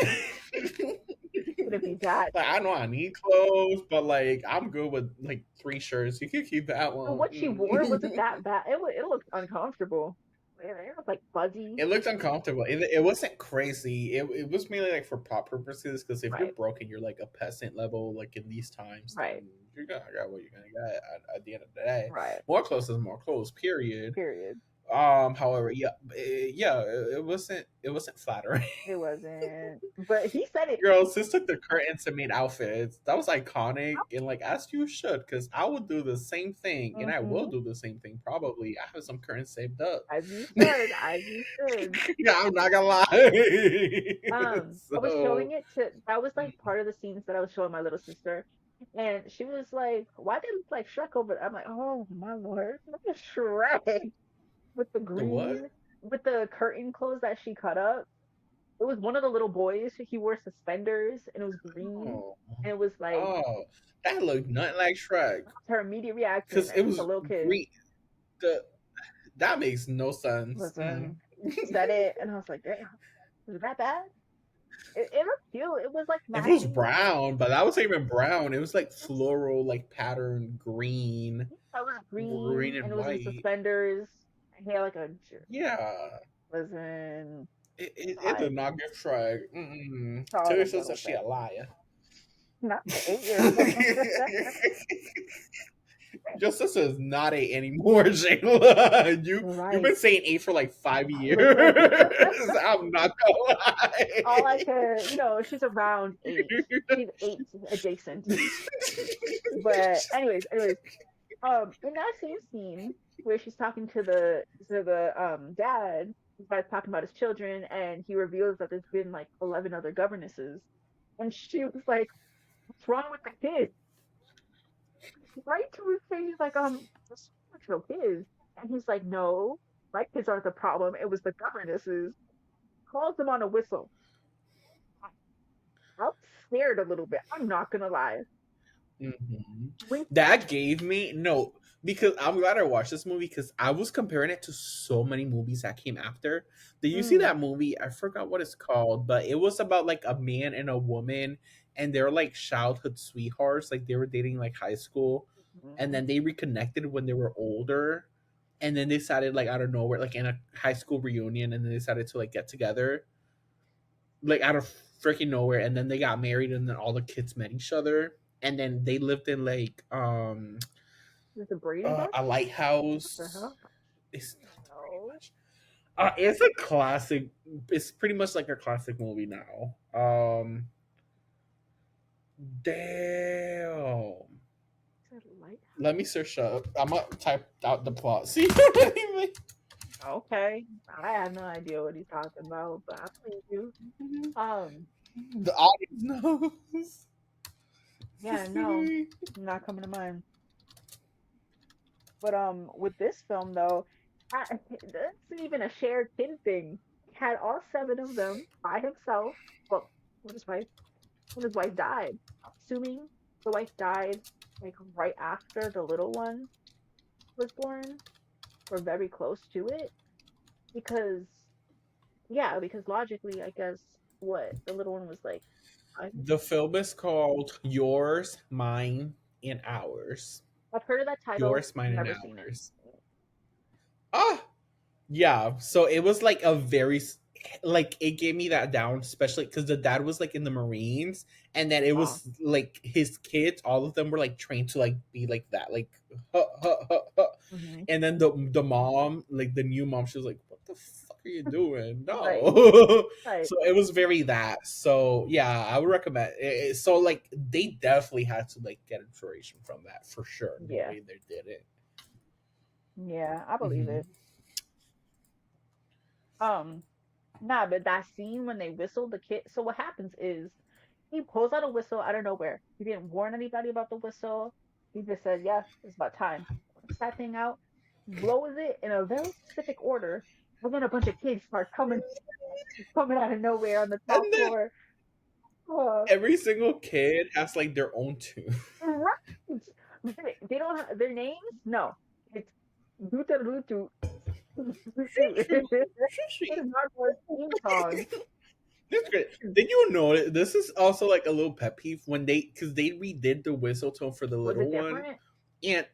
couldn't be that. Like I know I need clothes, but like I'm good with like three shirts. You can keep that But one. what she wore wasn't that bad. It looked uncomfortable. It was like fuzzy. It looked uncomfortable. It wasn't crazy. It was mainly like for plot purposes. Because if you're Right, broken, you're like a peasant level. Like in these times, then right, you're gonna get what you're gonna get at the end of the day. right. More clothes is more clothes. Period. Period. However, yeah, it wasn't flattering. It wasn't. But he said it. Girls, this took the curtains to made outfits. That was iconic, and like as you should, because I would do the same thing, and I will Mm-hmm. do the same thing. Probably, I have some curtains saved up. As you should, as you should. Yeah, I'm not gonna lie. I was showing So it to that was like part of the scenes that I was showing my little sister. And she was like, why did it look like Shrek over there? I'm like, oh my lord, look at Shrek with the the what? green, with the curtain clothes that she cut up. It was one of the little boys. He wore suspenders and it was green. Oh, And it was like oh, that looked nothing like Shrek her immediate reaction because it as a was little kid. green. The That makes no sense. Mm. Listen, she said it, and I was like, damn, is it that bad? It looked cute. It was like If it was matching. brown, but that wasn't even brown. It was like floral, like pattern green, I was green green, and and it was in white. suspenders. And he had like a Yeah, listen. it I did not give Shrek. Mm-mm. saw Tell the your sister little she bit, a liar. not the 8 years old. Your sister is not eight anymore, Jayla. You've Right. been saying eight for like 5 years. Listen, I'm not gonna all I lie. could, she's around 8. She's 8 adjacent. But anyways, in that same scene where she's talking to the dad, he's like talking about his children, and he reveals that there's been like 11 other governesses, and she was like, "What's wrong with the kids?" Right to his face, he's like, "There's no kids," and he's like, "No, my kids aren't the problem. It was the governesses." Calls them on a whistle. I was scared a little bit. I'm not gonna lie. Mhm. When That gave me no, because I'm glad I watched this movie because I was comparing it to so many movies that came after. Did you see mm, that movie? I forgot what it's called, but it was about like a man and a woman, and they're like childhood sweethearts, like they were dating like high school, and mm, then they reconnected when they were older, and then they decided like out of nowhere, like in a high school reunion, and then they decided to like get together, like out of freaking nowhere, and then they got married, and then all the kids met each other, and then they lived in like is it Brady Bunch? a What the lighthouse. hell? It's not the Brady No. Bunch. It's a classic. It's pretty much like a classic movie now. Damn. Is it Lighthouse? Let me search up. I'm gonna type out the plot. See, Okay. I have no idea what he's talking about, but I believe you. Um, the audience knows. yeah, no, not coming to mind. But with this film though, this isn't even a shared kid thing. He had all 7 of them by himself. Well, with his wife. When his wife died. I'm assuming the wife died like right after the little one was born, or very close to it. Because yeah, because logically, I guess what the little one was like. The film is called Yours, Mine, and Ours. I've heard of that title, Yours, Mine, and never seen it. Ours. Ah, Yeah, so it was like a very like it gave me that down, especially because the dad was like in the Marines, and then it Oh, was like his kids, all of them were like trained to like be like that, like huh, huh, huh, huh. hmm, And then the mom, like the new mom, she was like, "What the fuck are you doing?" right, No, right, so it was very that. So yeah, I would recommend. So like they definitely had to like get inspiration from that for sure. No yeah, way they didn't. yeah, I believe Hmm. it. Um, nah, but that scene when they whistle the kid. So what happens is he pulls out a whistle out of nowhere. He didn't warn anybody about the whistle. He just said, "Yeah, it's about time." Puts that thing out, blows it in a very specific order, and then a bunch of kids start coming out of nowhere on the And top then floor. Uh, every single kid has like their own tune. right. They don't have their names. No, it's Ruta Rutu. It is not our theme song. That's great. Did you know this is also like a little pet peeve when they because they redid the whistle tone for the Was little it one, different? and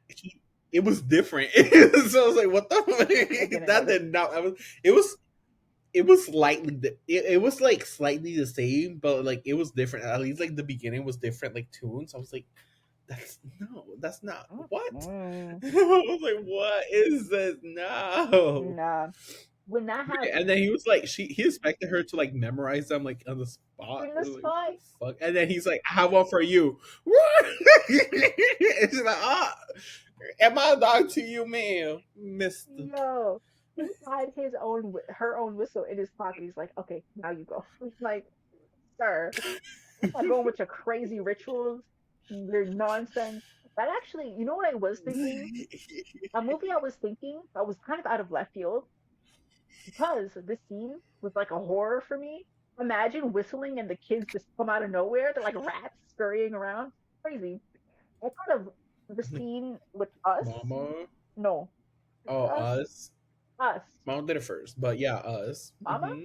it was different. So I was like, "What I the?" didn't That notice. did not. I was. It was slightly. It was like slightly the same, but like it was different. At least like the beginning was different, like tunes. I was like, "That's no, that's not what." Mm, I was like, "What is this?" No. nah. When that And happens, then he was like, he expected her to like memorize them like on the spot. in I the was like, what spot, the fuck? And then he's like, I have one for you. What? And she's like, am I a dog to you, man, Mister? yo, he had his own, her own whistle in his pocket. He's like, okay, now you go. It's like, sir, I'm not going with your crazy rituals, your nonsense. That actually, you know what I was thinking? A movie I was thinking that was kind of out of left field because this scene was like a horror for me. Imagine whistling and the kids just come out of nowhere. They're like rats scurrying around. Crazy. I thought of the scene with us. Mama. No, is Oh, it us? us. Us. Mom did it first, but yeah, us. Mama?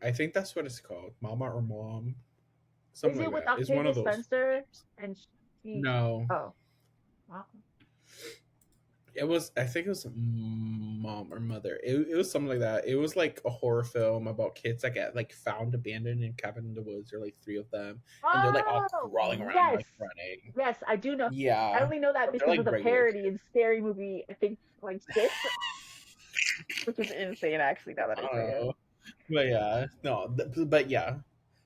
I think that's what it's called, Mama or Mom, Is something like it with that. It's one Octavia of those Spencer? names. And she, No, oh, wow. it was. I think it was mom or mother. It was something like that. It was like a horror film about kids that get like found abandoned in cabin in the woods. Or like three of them, and they're like all Oh, crawling around yes. like running. Yes, I do know. I Yeah, only know that but they're because like of the regular parody kids. in Scary Movie, I think like six, which is insane actually now that I I don't say it. know, but yeah, no, but yeah,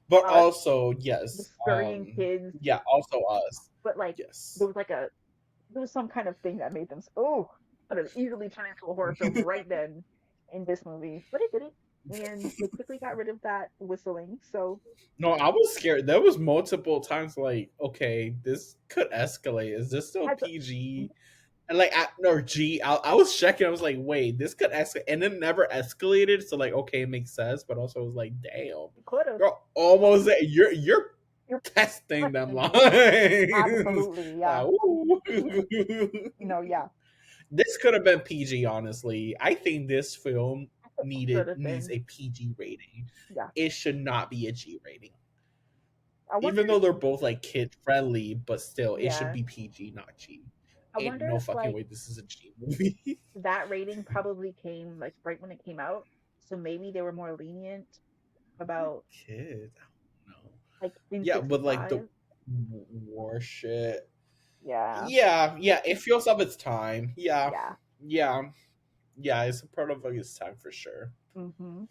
but Us, also the yes, scurrying kids, yeah, also us, but like there yes. was like a there was some kind of thing that made them oh, could have easily turned into a horror film right then in this movie, but it didn't, and they quickly got rid of that whistling. So No, I was scared. There was multiple times like, okay, this could escalate. Is this still I th- PG? And like, or G, I was checking. I was like, wait, this could escalate, and it never escalated. So like, okay, it makes sense. But also, I was like, damn, could have. you're almost there. You're You're testing them pressing. lines. Absolutely, Like, yeah. ooh. No, yeah. This could have been PG. Honestly, I think this film Should needed have needs been. a PG rating. Yeah. It should not be a G rating. I wonder Even though they're both like kid friendly, but still, it should yeah. be PG, not G. I Ain't wonder no if fucking like way this is a G movie. that rating probably came like right when it came out. So maybe they were more lenient about Kid, I don't know. like Yeah, but like the N65. war shit. Yeah. Yeah, yeah, it feels of its time. Yeah, Yeah. yeah, yeah. It's a product of its time for sure. Mm-hmm.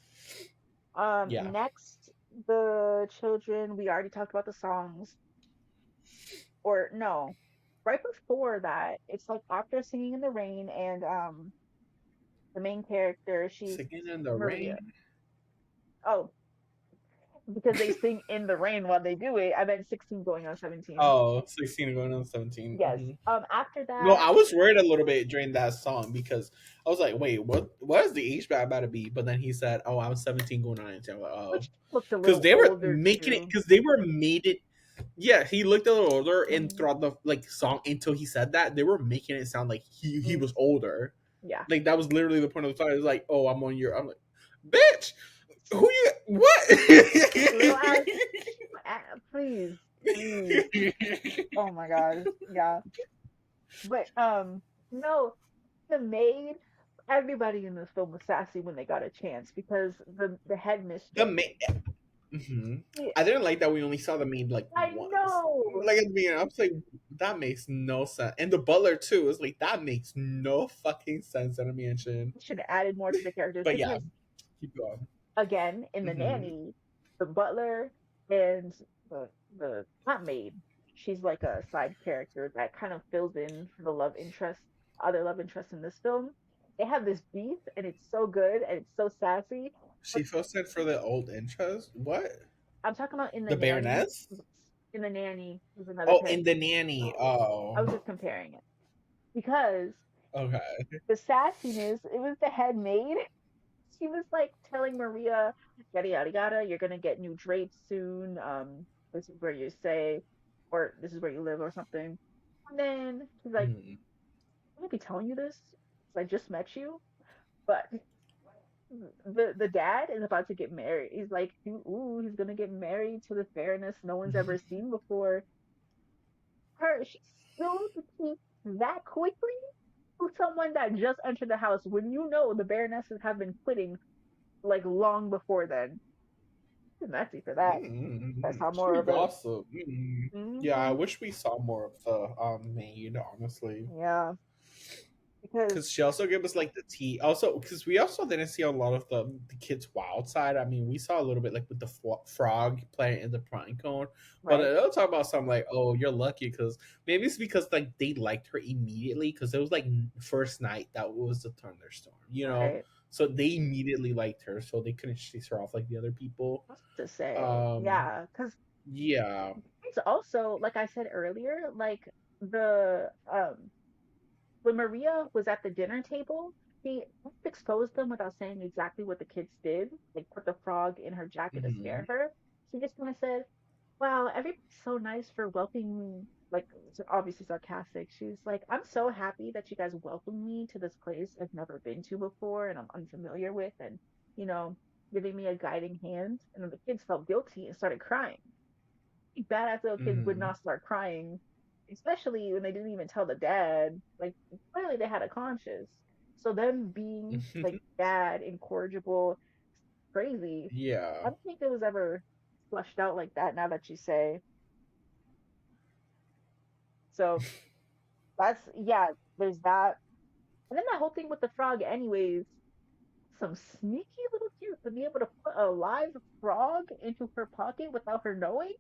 Yeah, Next, the children, we already talked about the songs. Or no, right before that, it's like after Singing in the Rain and the main character, she's singing in the Maria. rain. Oh, because they sing in the rain while they do it. I meant 16 going on 17. Oh, 16 going on 17. Yes. After No, that, I was worried a little bit during that song because I was like, wait, what is the age gap about to be? But then he said, oh, I was 17 going on 19. I'm like, oh. which looked a Because little they were older making it, too. because they were made it. Yeah, he looked a little older, and Mm, throughout the like song until he said that, they were making it sound like he mm, was older. yeah. Like that was literally the point of the song. It was like, oh, I'm on your. I'm like, bitch, who you? What? Little ass, please, please. Oh my God. Yeah. But no, the maid. Everybody in this film was sassy when they got a chance because the The headmistress. maid. Hmm. Yeah, I didn't like that we only saw the maid like I once. know. Like at the beginning, I was like, that makes no sense. And the butler too was like, that makes no fucking sense at a mansion. Should have added more to the characters But yeah, because keep going. again, in the Hmm. nanny, the butler and the not maid, she's like a side character that kind of fills in for the love interest, other love interest in this film. They have this beef and it's so good and it's so sassy. But She posted for the old intros. What? I'm talking about in the The nanny. Baroness? In the nanny was another Oh, character. in the nanny. Oh, I was just comparing it because okay. the sassiness, it was the head maid. She was like telling Maria, yada yada yada, you're gonna get new drapes soon. This is where you stay, or this is where you live, or something. And then she's like, Mm. I'm gonna be telling you this 'cause I just met you, but the dad is about to get married. He's like, ooh, he's gonna get married to this baroness no one's ever seen before. She spilled the tea that quickly to someone that just entered the house when you know the baronesses have been quitting like long before then. Too messy for that. I saw more She of it. gossip. Mm. Yeah, I Hmm. wish we saw more of the maid, honestly. Yeah, because Because she also gave us like the tea. Also, because we also didn't see a lot of the kids' wild side. I mean, we saw a little bit like with the frog playing in the pine cone, but right, they'll talk about something like, "Oh, you're lucky," because maybe it's because like they liked her immediately because it was like first night that was the thunderstorm, you know. right. So they immediately liked her, so they couldn't chase her off like the other people. What's to say? Um, Yeah, because yeah. it's also like I said earlier, like the when Maria was at the dinner table, she exposed them without saying exactly what the kids did, like put the frog in her jacket to Hmm. scare her. She just kind of said, wow, everybody's so nice for welcoming me. Like, obviously sarcastic. She's like, I'm so happy that you guys welcomed me to this place I've never been to before and I'm unfamiliar with, and, you know, giving me a guiding hand. And then the kids felt guilty and started crying. Badass little kids would Hmm. not start crying, especially when they didn't even tell the dad. Like, clearly they had a conscience. So them being like bad, incorrigible, crazy, I Yeah. don't think it was ever flushed out like that now that you say. So that's yeah, there's that. And then that whole thing with the frog, anyways, some sneaky little cute to be able to put a live frog into her pocket without her knowing.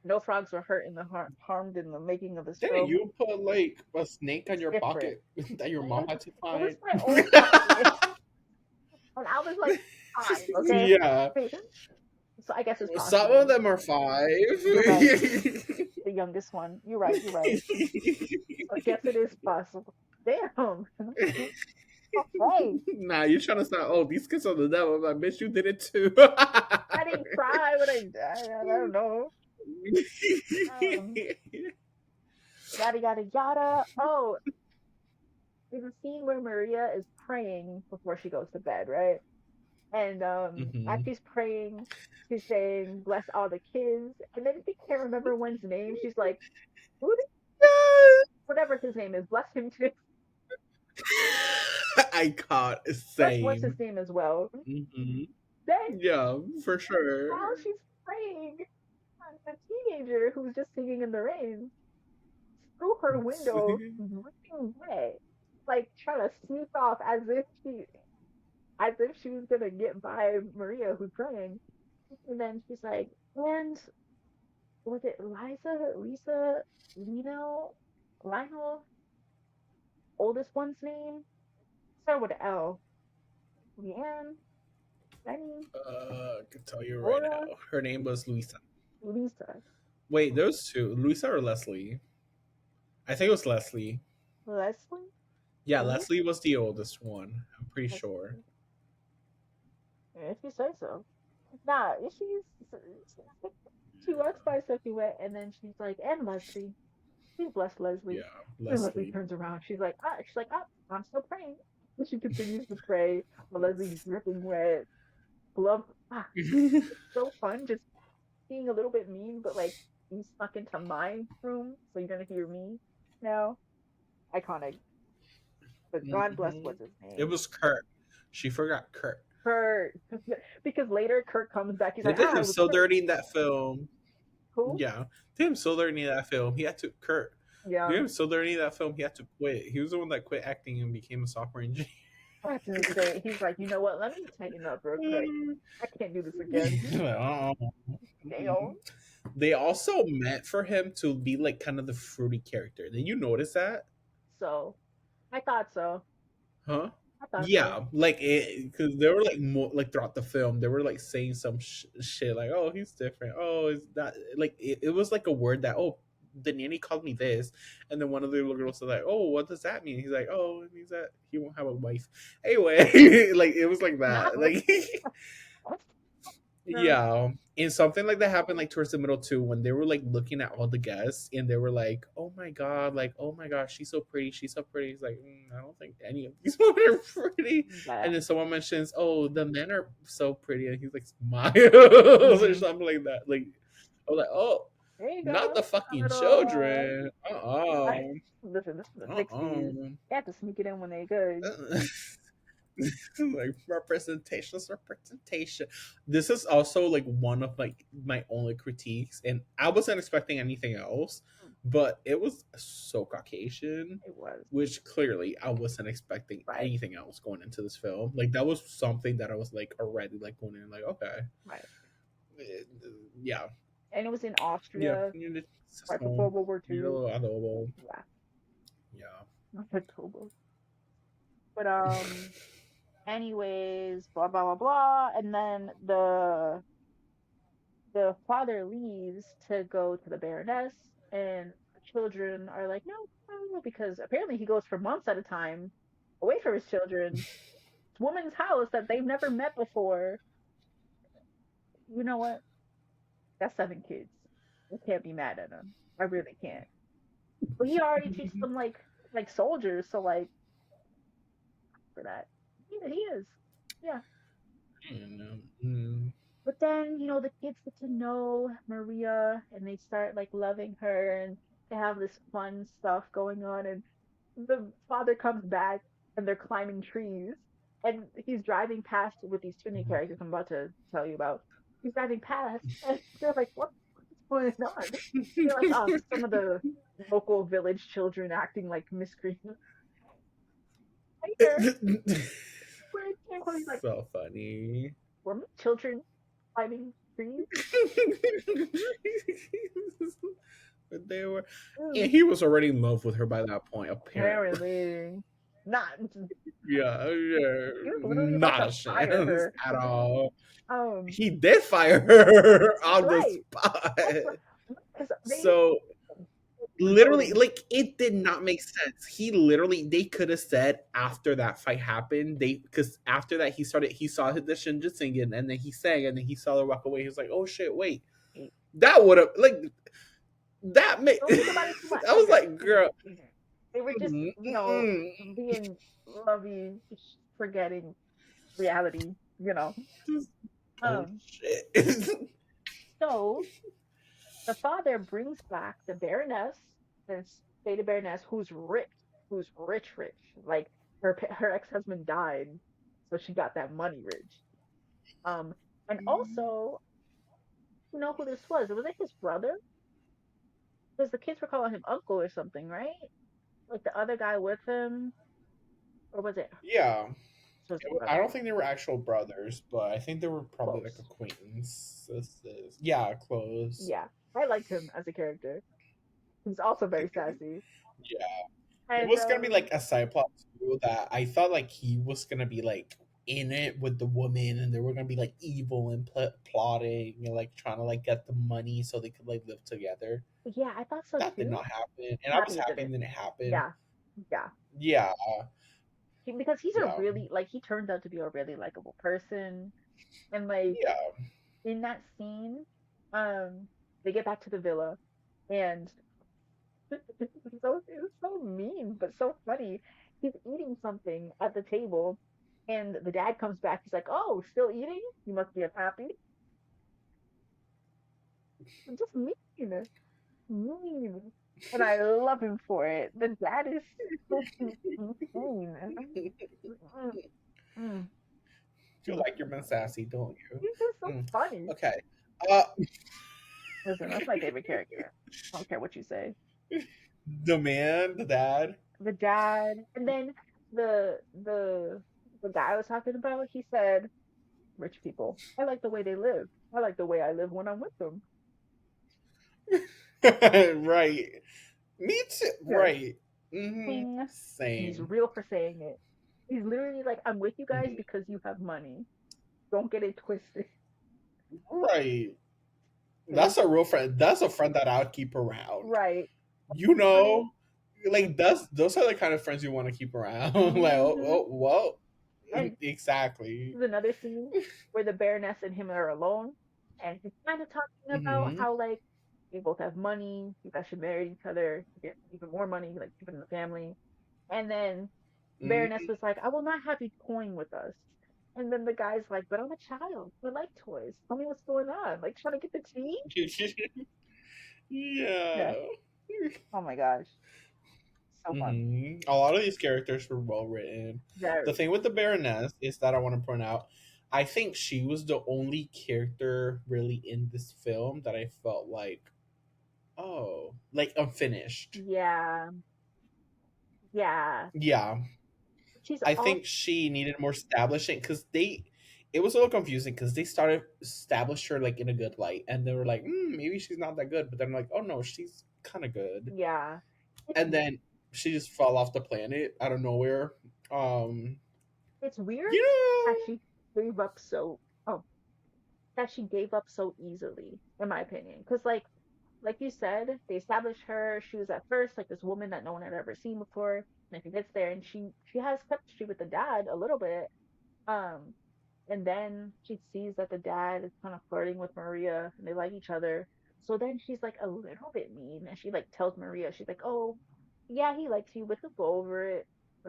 No frogs were hurt in the harmed in the making of this Didn't film. you put like a snake on It's your different. pocket that your mom Mm, had to it was find? my own pocket, and I was like 5. Okay, Yeah. so I guess it's Some of possible. them are 5. You're right. The youngest one. You're right. You're right. I guess it is possible. Damn. Hey, Nah, you're trying to sound, oh, these kids are the devil. I'm like, bitch, you did it too. I didn't cry when I don't know. Um, yada yada yada. Oh, there's a scene where Maria is praying before she goes to bed, right? And as Hmm. she's praying, she's saying, "Bless all the kids." And then she can't remember one's name. She's like, "Who? Whatever his name is, bless him too." I caught Bless what's his same. name as well. Hmm. Then Yeah, for sure. while she's praying, a teenager who's just singing in the rain through her window, dripping wet, like trying to sneak off as if she was gonna get by Maria who's praying. And then she's like, and was it Liza, Lisa, Lino, Lionel, oldest one's name? Start with an L. Leanne, Lenny, I can tell you right Laura, now. Her name was Luisa. Lisa, Wait, those two, Luisa or Leslie? I think it was Leslie. Leslie, Yeah, Lisa, Leslie was the oldest one. I'm pretty sure. Leslie. If you say so. Nah, she walks by Sophie Wet and then she's like, and Leslie. Please bless Leslie. Yeah, And Leslie Leslie. turns around. She's like, I'm still praying. And she continues to pray while Leslie's dripping wet. Love. It's so fun just being a little bit mean, but like you snuck into my room, so you're gonna hear me now. Iconic. but God bless Hmm. what's his It name? was Kurt. She forgot Kurt. Kurt. Because later Kurt comes back. He's They like, did ah, him it was so Kurt. dirty in that film. Who? Yeah, did him so dirty in that film. He had to Kurt. Did Yeah. him so dirty in that film. He had to quit. He was the one that quit acting and became a software engineer. That's insane. He's like, you know what? Let me tighten up real quick. I can't do this again. Oh. Dale. They also meant for him to be like kind of the fruity character. Did you notice that? So I thought so. Huh? I thought so. Yeah, like it because they were like more like throughout the film they were like saying some shit like, oh, he's different, oh, is that like it was like a word that, oh, the nanny called me this, and then one of the little girls was like, oh, what does that mean? He's like, oh, it means that he won't have a wife anyway. Like it was like Not that, like no. yeah, and something like that happened like towards the middle too, when they were like looking at all the guests and they were like, "Oh my god, like oh my gosh, she's so pretty, she's so pretty." He's like, I don't think any of these women are pretty. But And then someone mentions, "Oh, the men are so pretty," and he's like, "Smiles" or hmm something like that. Like, I was like, "Oh, there you not go. the A fucking little children." I, listen, this is the '60s. Uh. They have to sneak it in when they good. Like representation is representation. This is also like one of like my only critiques, and I wasn't expecting anything else, but it was so Caucasian, It was which clearly I wasn't expecting right, anything else going into this film. Like that was something that I was like already like going in like, okay, right, eh, yeah, and it was in yeah, Austria it's right before home, World War II. little adobo, Yeah, yeah. not adobo. But anyways, blah blah blah blah, and then the father leaves to go to the Baroness, and the children are like, no, no, because apparently he goes for months at a time away from his children. This woman's house that they've never met before. You know what? That's 7 kids. I can't be mad at him. I really can't. But he already treats them like soldiers, so like for that, he is. Yeah. And, mm, But then, the kids get to know Maria and they start like loving her and they have this fun stuff going on. And the father comes back and they're climbing trees. And he's driving past with these two new characters I'm about to tell you about. He's driving past and they're like, what's going on? They're like, oh, some of the local village children acting like miscreants. Later, where it came from, he's like, so funny. were my children climbing trees? But they were, Mm. and he was already in love with her by that point, apparently. Apparently. Not. Yeah, yeah, He was literally about not to a fire chance her. at all. Um, He did fire her that's on the right. spot. That's right. Because they So were literally, building. like it did not make sense. He literally, they could have said after that fight happened, they because after that he saw the Shinja singing, and then he sang, and then he saw her walk away. He was like, "Oh shit, wait, that would have like that made." Don't think about it too much. I was Okay. like, "Girl, They were just, being lovey, forgetting reality, you know. just Um, bullshit." so the father brings back the Baroness, this Beta Baroness, who's rich, rich. Like her ex-husband died, so she got that money rich. And also, you know who this was? Was it his brother? Because the kids were calling him uncle or something, right? Like the other guy with him, or was it? Yeah, So it was the I brother. don't think they were actual brothers, but I think they were probably like Close. acquaintances. Yeah, close. Yeah, I liked him as a character. He's also very sassy. Yeah, it And was gonna be like a side plot too that I thought like he was gonna be like in it with the woman, and they were gonna be like evil and plotting, like trying to like get the money so they could like live together. yeah, I thought so That did too. not happen, and I was Happy it happy didn't. when it happened. Yeah, yeah. Yeah, Because he's a yeah, really he turns out to be a really likable person. And like yeah. in that scene, um, they get back to the villa and it was so mean, but so funny. He's eating something at the table, and the dad comes back. He's like, "Oh, still eating? You must be unhappy." Just mean, mean. and I love him for it. The dad is so insane. Mm, mm, You like your man Sassy, don't you? he's just so Mm. funny. Okay. Uh, Listen, that's my favorite character. I don't care what you say. the man, the dad. The dad, and then the guy I was talking about, he said, "Rich people, I like the way they live. I like the way I live when I'm with them." Right. Me too. Yes, Right. king, and he's Same. real for saying it. He's literally like, "I'm with you guys Mhm. because you have money. Don't get it twisted." Right. Like, That's a real friend. That's a friend that I'll keep around. right. You Right. know, like that's those are the kind of friends you want to keep around. Like, oh, Hmm. oh, well, And exactly. there's another scene where the Baroness and him are alone, and he's kind of talking about Hmm. how like we both have money, you guys should marry each other, to get even more money, like keep it in the family. And then Baroness Hmm. was like, "I will not have you toying with us." And then the guy's like, "But I'm a child. I like toys. Tell me what's going on. Like trying to get the tea." Yeah. Yeah. Oh my gosh, so fun. A lot of these characters were well written. The Very. thing with the Baroness is that I want to point out, I think she was the only character really in this film that I felt like, oh, like unfinished. Yeah. Yeah. Yeah, She's I all. think she needed more establishing because it was a little confusing because they started established her like in a good light, and they were like, maybe she's not that good, but then like, oh no, she's kind of good, Yeah. It's and then she just fell off the planet out of nowhere. Um, it's weird you that know, she gave up so. Oh, that she gave up so easily, in my opinion. Because like you said, they established her. She was at first like this woman that no one had ever seen before. And she gets there, and she has chemistry with the dad a little bit. Um, and then she sees that the dad is kind of flirting with Maria, and they like each other. So then she's like a little bit mean, and she like tells Maria, she's like, "Oh, yeah, he likes you, but he'll go over it,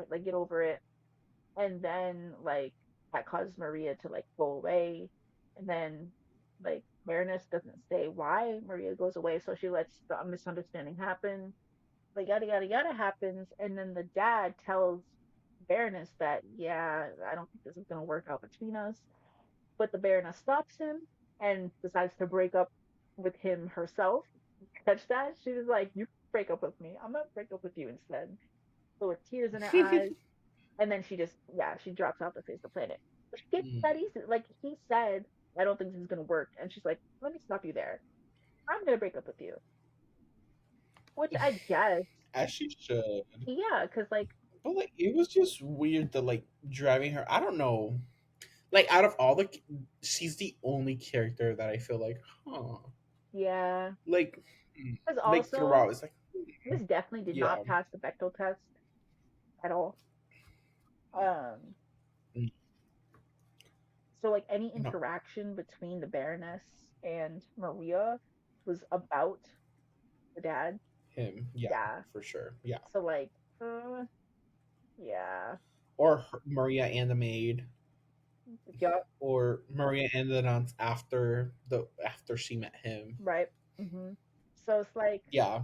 like get over it." And then like that causes Maria to like go away, and then like Baroness doesn't say why Maria goes away, so she lets the misunderstanding happen. Like yada yada yada happens, and then the dad tells Baroness that yeah, I don't think this is gonna work out between us. But the Baroness stops him and decides to break up with him herself. Catch that? She was like, "You break up with me. I'm gonna break up with you instead." So with tears in her eyes, and then she just yeah she drops off the face of the planet. But she gets that easy. Like he said, I don't think this is gonna work, and she's like, let me stop you there. I'm gonna break up with you, which I guess as she should. yeah, because like But like, it was just weird that like driving her. I don't know. Like out of all the, she's the only character that I feel like, huh, yeah, like, because like also throughout, it's like, this definitely did yeah, not pass the Bechdel test at all. Um, mm, so like any no, interaction between the Baroness and Maria was about the dad. him, yeah, Yeah, for sure, yeah, so like uh, yeah, or Maria and the maid, yeah, or Maria and the nuns after she met him. right. Hmm. So it's like Yeah,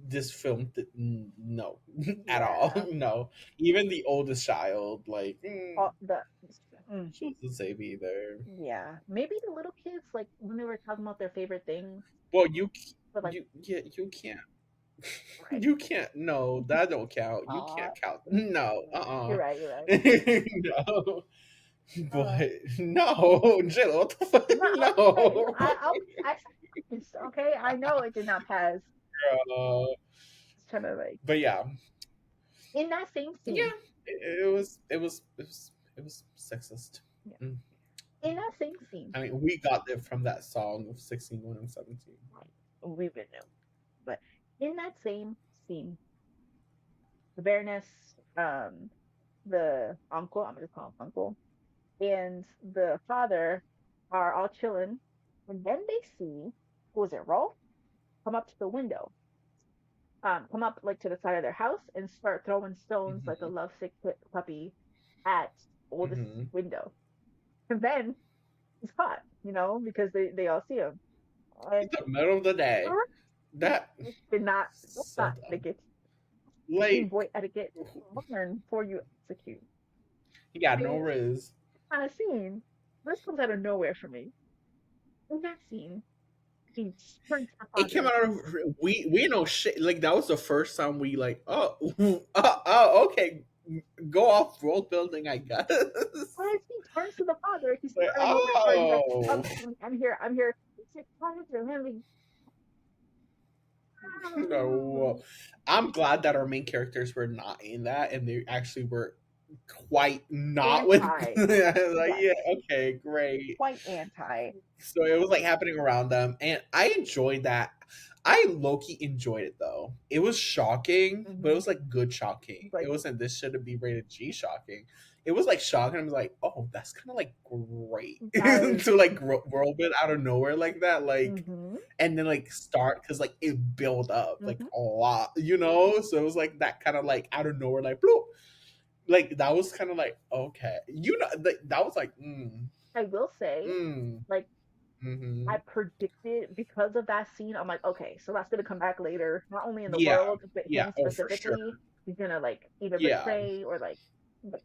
this film no at all, yeah, no. Even the oldest child, like, all the mm, she wasn't safe either. yeah. Maybe the little kids like when they were talking about their favorite things, Well, but like yeah, you can't. right. You can't. No, that don't count. You Aw, can't count. No. you're right. You're right. No. Uh, But no, Jill. What the fuck? no, okay. No. I okay. I know it did not pass. Uh, Just trying to like but yeah, in that same yeah. scene. It was sexist. Yeah, Mm. in that same scene. I mean, we got it from that song of 16, 1, and 17. We would know, but in that same scene, the Baroness, the uncle, I'm gonna call him uncle, and the father are all chilling, and then they see, who was it, Rolf, come up to the window, come up like to the side of their house and start throwing stones like a Hmm. lovesick puppy at oldest Hmm. window. And then he's caught, because they all see him. In And the middle of the day. That Did not. That's so not dumb. etiquette. Speaking Like, boy etiquette, learn before you execute. yeah, no Right? riz. Kind of scene. This comes out of nowhere for me. In that scene, he turns to the It came father. out of we know shit. Like that was the first time we like, oh, okay, go off world building, I guess. As he turns to the father, he's Like, turning over his he's like, oh, I'm here, I'm here. It's like, father, let me. no. I'm glad that our main characters were not in that, and they actually were quite not with. Anti. Like, Yes. yeah, okay, great. Quite anti. So it was like happening around them, and I enjoyed that. I low-key enjoyed it though. It was shocking, but it Mm-hmm. was like good shocking. It Like, wasn't this should be rated G shocking. It was like shocking. I was like, oh, that's kind of like great yes. to like whirl bit out of nowhere like that, like, Mm-hmm. and then like start because like it built up like Mm-hmm. a lot, you know. So it was like that kind of like out of nowhere, like bloop. Like that was kind of like okay, you know, that was like I will say, mm, like, mm-hmm. I predicted because of that scene, I'm like, okay, so that's gonna come back later, not only in the Yeah, world, but yeah, him oh for sure. specifically. He's gonna like either Yeah. betray or like, but,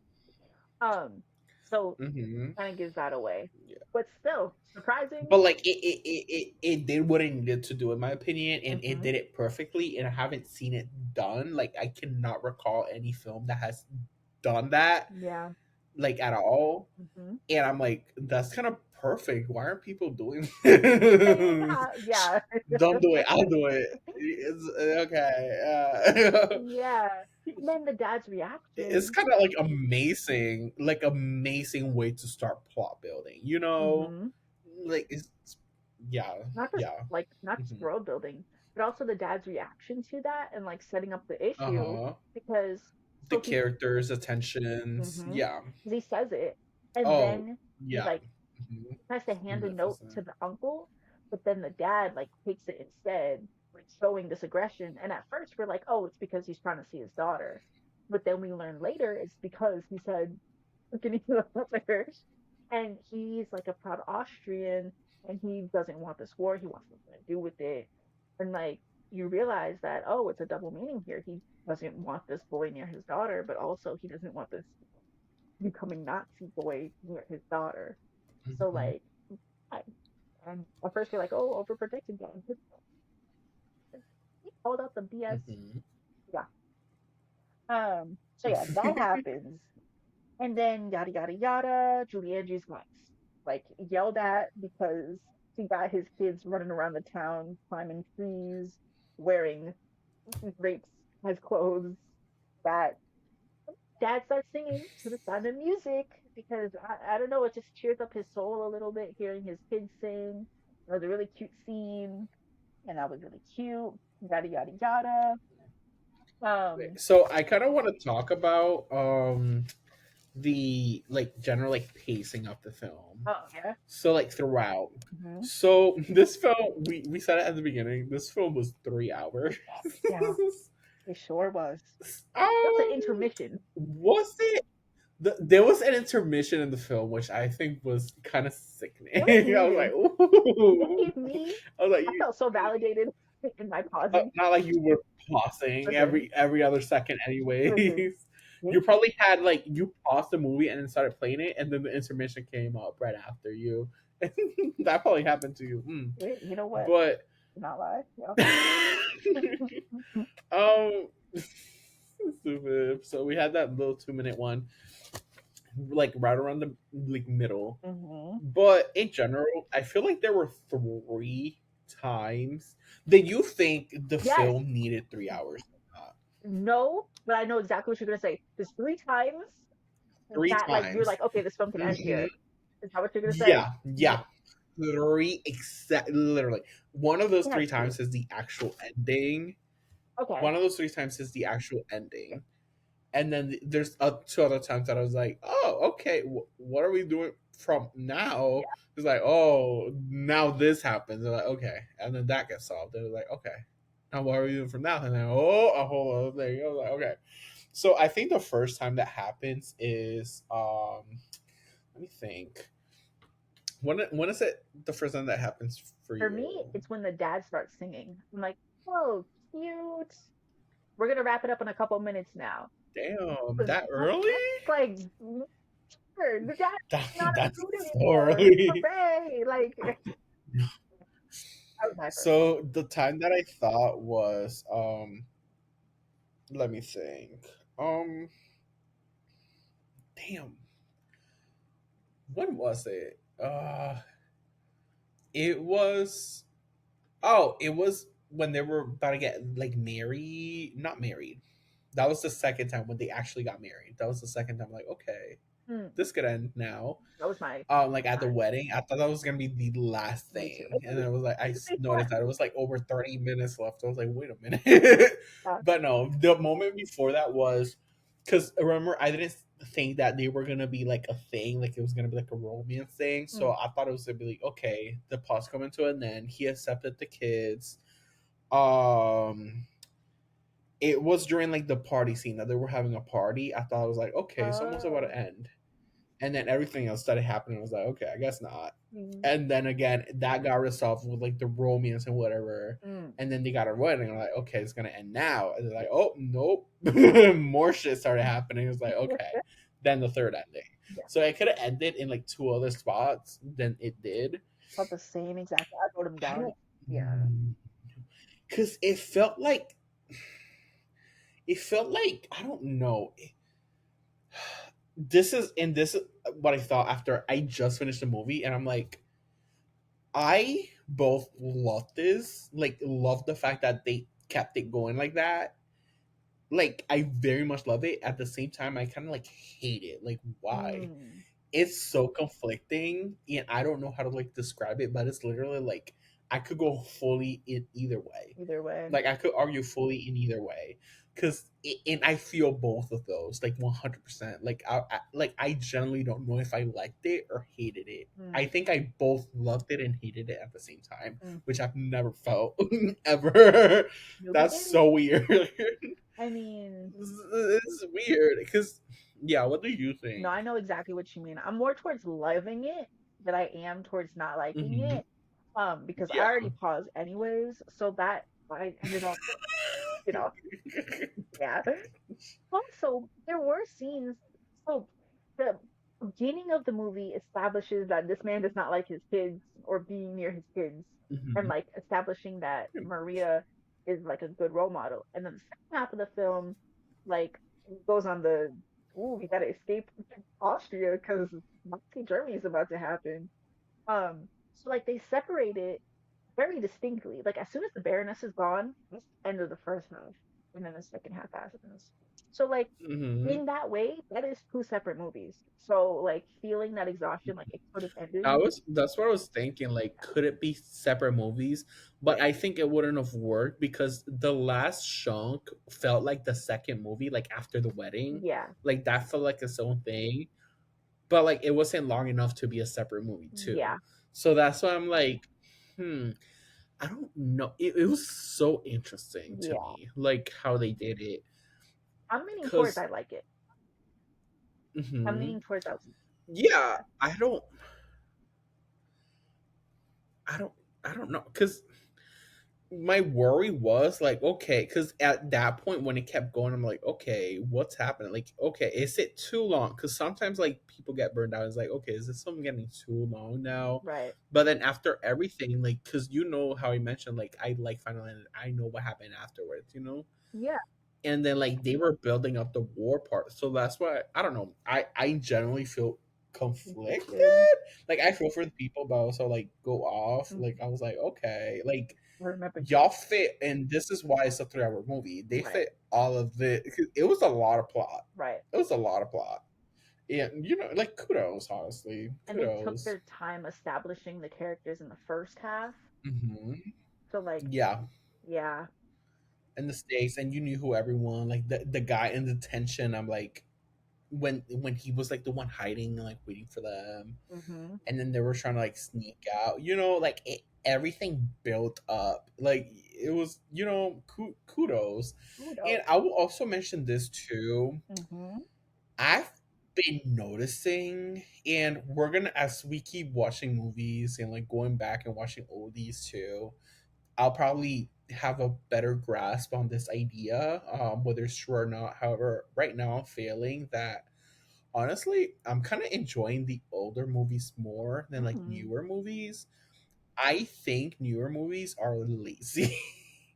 um, so Mm-hmm. kind of gives that away. Yeah. But still, surprising. But like it did what it needed to do in my opinion, and it Mm-hmm. did it perfectly. And I haven't seen it done. Like I cannot recall any film that has done that Yeah. like at all. Mm-hmm. And I'm like, that's kind of perfect. Why aren't people doing Saying this? that, yeah, Don't do it. I'll do it. It's okay. yeah. And then the dad's It's reaction. kind of like amazing way to start plot building. You know, Mm-hmm. like it's yeah, Not just yeah. like not just Hmm. world building, but also the dad's reaction to that and like setting up the Uh issue huh. because The so he characters, attentions, mm-hmm, yeah. 'cause he says it and Oh, then he yeah. like Hmm. tries to hand a note to Magnificent. the uncle, but then the dad like takes it instead, like showing this aggression. And at first we're like, oh, it's because he's trying to see his daughter. But then we learn later it's because he said, "Can you look at her?" And he's like a proud Austrian and he doesn't want this war. He wants nothing to do with it. And like you realize that, oh, it's a double meaning here. He doesn't want this boy near his daughter, but also he doesn't want this becoming Nazi boy near his daughter. So Hmm. like I, and at first you're like, oh, overprotected guy. He called out the BS. Hmm. Yeah. So yeah, that happens. And then yada yada yada, Julie Andrews gets like yelled at because he got his kids running around the town, climbing trees, wearing drapes as clothes. That dad starts singing to the sound of music because I don't know, it just cheers up his soul a little bit hearing his kids sing. It was a really cute scene, and that was really cute. Yada yada yada. Um, So I kind of want to talk about the like general like pacing of the film. oh yeah. So like throughout. Hmm. So this film we said it at the beginning. This film was 3 hours. Yeah, it sure was. That's an um, intermission. was it? There was an intermission in the film, which I think was kind of sickening. It was I was like, needed. It ooh. gave me, I was like, I felt so validated in my pausing. not like you were pausing Listen, every other second, listen. anyways. You You probably had like you paused the movie and then started playing it, and then the intermission came up right after you. That probably happened to you. you know what? But Not lie. Yeah. um, stupid. So we had that little 2 minute one, like right around the like middle. Hmm. But in general, I feel like there were 3 times that you think the Yes. film needed 3 hours. No, but I know exactly what you're gonna say. There's three times Three that like you're times. like, okay, this film can end Hmm. here. Is that what you're gonna say? Yeah, Yeah. yeah. Three exact, literally. One of those You have three two. times is the actual ending. Okay. One of those 3 times is the actual ending. And then there's 2 other times that I was like, oh, okay, what are we doing from now? Yeah. It's like, oh, now this happens. They're like, okay, and then that gets solved. They're like, okay, now what are we doing from now? And then oh, a whole other thing. I was like, okay. So I think the first time that happens is let me think. When is it the first time that happens for For me, you? it's when the dad starts singing. I'm like, Oh, cute. We're gonna wrap it up in a couple minutes now. Damn, Was that that, early? that's like weird. The dad is not a That's prude so anymore. early. Hooray! Like that was my first one. So the time that I thought was let me think. Um damn, when was it? It was it was when they were about to get like married, not married. That was the second time when they actually got married. That was the second time like, okay, Hmm, this could end now. that was my Like at the time. wedding, I thought that was gonna be the last Me too. thing, and then it was like Before, noticed that it was like over 30 minutes left. I was like, wait a minute, but no, the moment before that was because remember I didn't think that they were gonna be like a thing, like it was gonna be like a romance thing. So mm, I thought it was gonna be like okay, the pause coming to an end. He accepted the kids. Um, it was during like the party scene that they were having a party. I thought I was like okay, it's almost about oh, to end, and then everything else started happening. I was like, okay, I guess not. mm, And then again, that got resolved with like the romance and whatever. mm, And then they got a wedding. I'm like, okay, it's gonna end now. And they're like, oh nope, more shit started happening. It's like, okay. Then the third ending. yeah, So it could have ended in like two other spots than it did. felt the same exact. I wrote them I down. don't, Yeah. because it felt like I don't know. This is what I thought after I just finished the movie, and I'm like, I both love this, like love the fact that they kept it going like that. Like I very much love it. At the same time, I kind of like hate it. Like why? Mm, It's so conflicting, and I don't know how to like describe it, but it's literally like I could go fully in either way. either way. Like I could argue fully in either way, because and I feel both of those like 100%. Like like I generally don't know if I liked it or hated it. I Mm, think I both loved it and hated it at the same time, mm. which I've never felt ever. New That's beginning. so weird. I mean, It's weird because yeah. What do you no, think? I know exactly what you mean. I'm more towards loving it than I am towards not liking Hmm. it. Because I Yeah. already paused anyways, so that I ended up, you know, yeah. Also, there were scenes. So the beginning of the movie establishes that this man does not like his kids or being near his kids, and Hmm. like establishing that Maria is like a good role model. And then the second half of the film, like goes on the ooh, we gotta escape Austria because Nazi Germany is about to happen. So like they separate it very distinctly. Like as soon as the Baroness is gone, that's the end of the first half, and then the second half happens. So like Hmm. in that way, that is two separate movies. So like feeling that exhaustion, like it could have ended. That's what I was thinking. Like, could it be separate movies? But I think it wouldn't have worked because the last chunk felt like the second movie, like after the wedding. Yeah, Like that felt like its own thing. But like it wasn't long enough to be a separate movie too. yeah, So that's why I'm like, hmm, I don't know. It was so interesting to yeah. me, like how they did it. I'm leaning towards Cause I like it. I'm mhm. leaning towards I. Yeah, I don't I don't know. Cause my worry was like, okay, because at that point when it kept going, I'm like, okay, what's happening? Like, okay, is it too long? Because sometimes like people get burned out. It's like, okay, is this something getting too long now? Right. But then after everything, like, because you know how I mentioned, like, I like Final Fantasy, I know what happened afterwards, you know. Yeah. And then like they were building up the war part, so that's why I don't know. I generally feel conflicted. Conflicted. Like I feel for the people, but also like go off. Mhm. Like I was like, okay, like I remember you. y'all fit, and this is why it's a 3 hour movie. They Right. fit all of it. It was a lot of plot. Right. It was a lot of plot. And you know, like kudos, honestly, And they took kudos. their time establishing the characters in the first half. Hmm. So like, Yeah, yeah. and the stakes, and you knew who everyone, like the guy in detention. I'm like, when he was like the one hiding and like waiting for them, Mm-hmm. and then they were trying to like sneak out. You know, like everything built up. Like it was, you know, kudos. Kudos. And I will also mention this too. Mm-hmm. I've been noticing, and we're gonna as we keep watching movies and like going back and watching oldies too. I'll probably have a better grasp on this idea, whether it's true or not. However, right now I'm feeling that honestly, I'm kind of enjoying the older movies more than like Mm, newer movies. I think newer movies are lazy,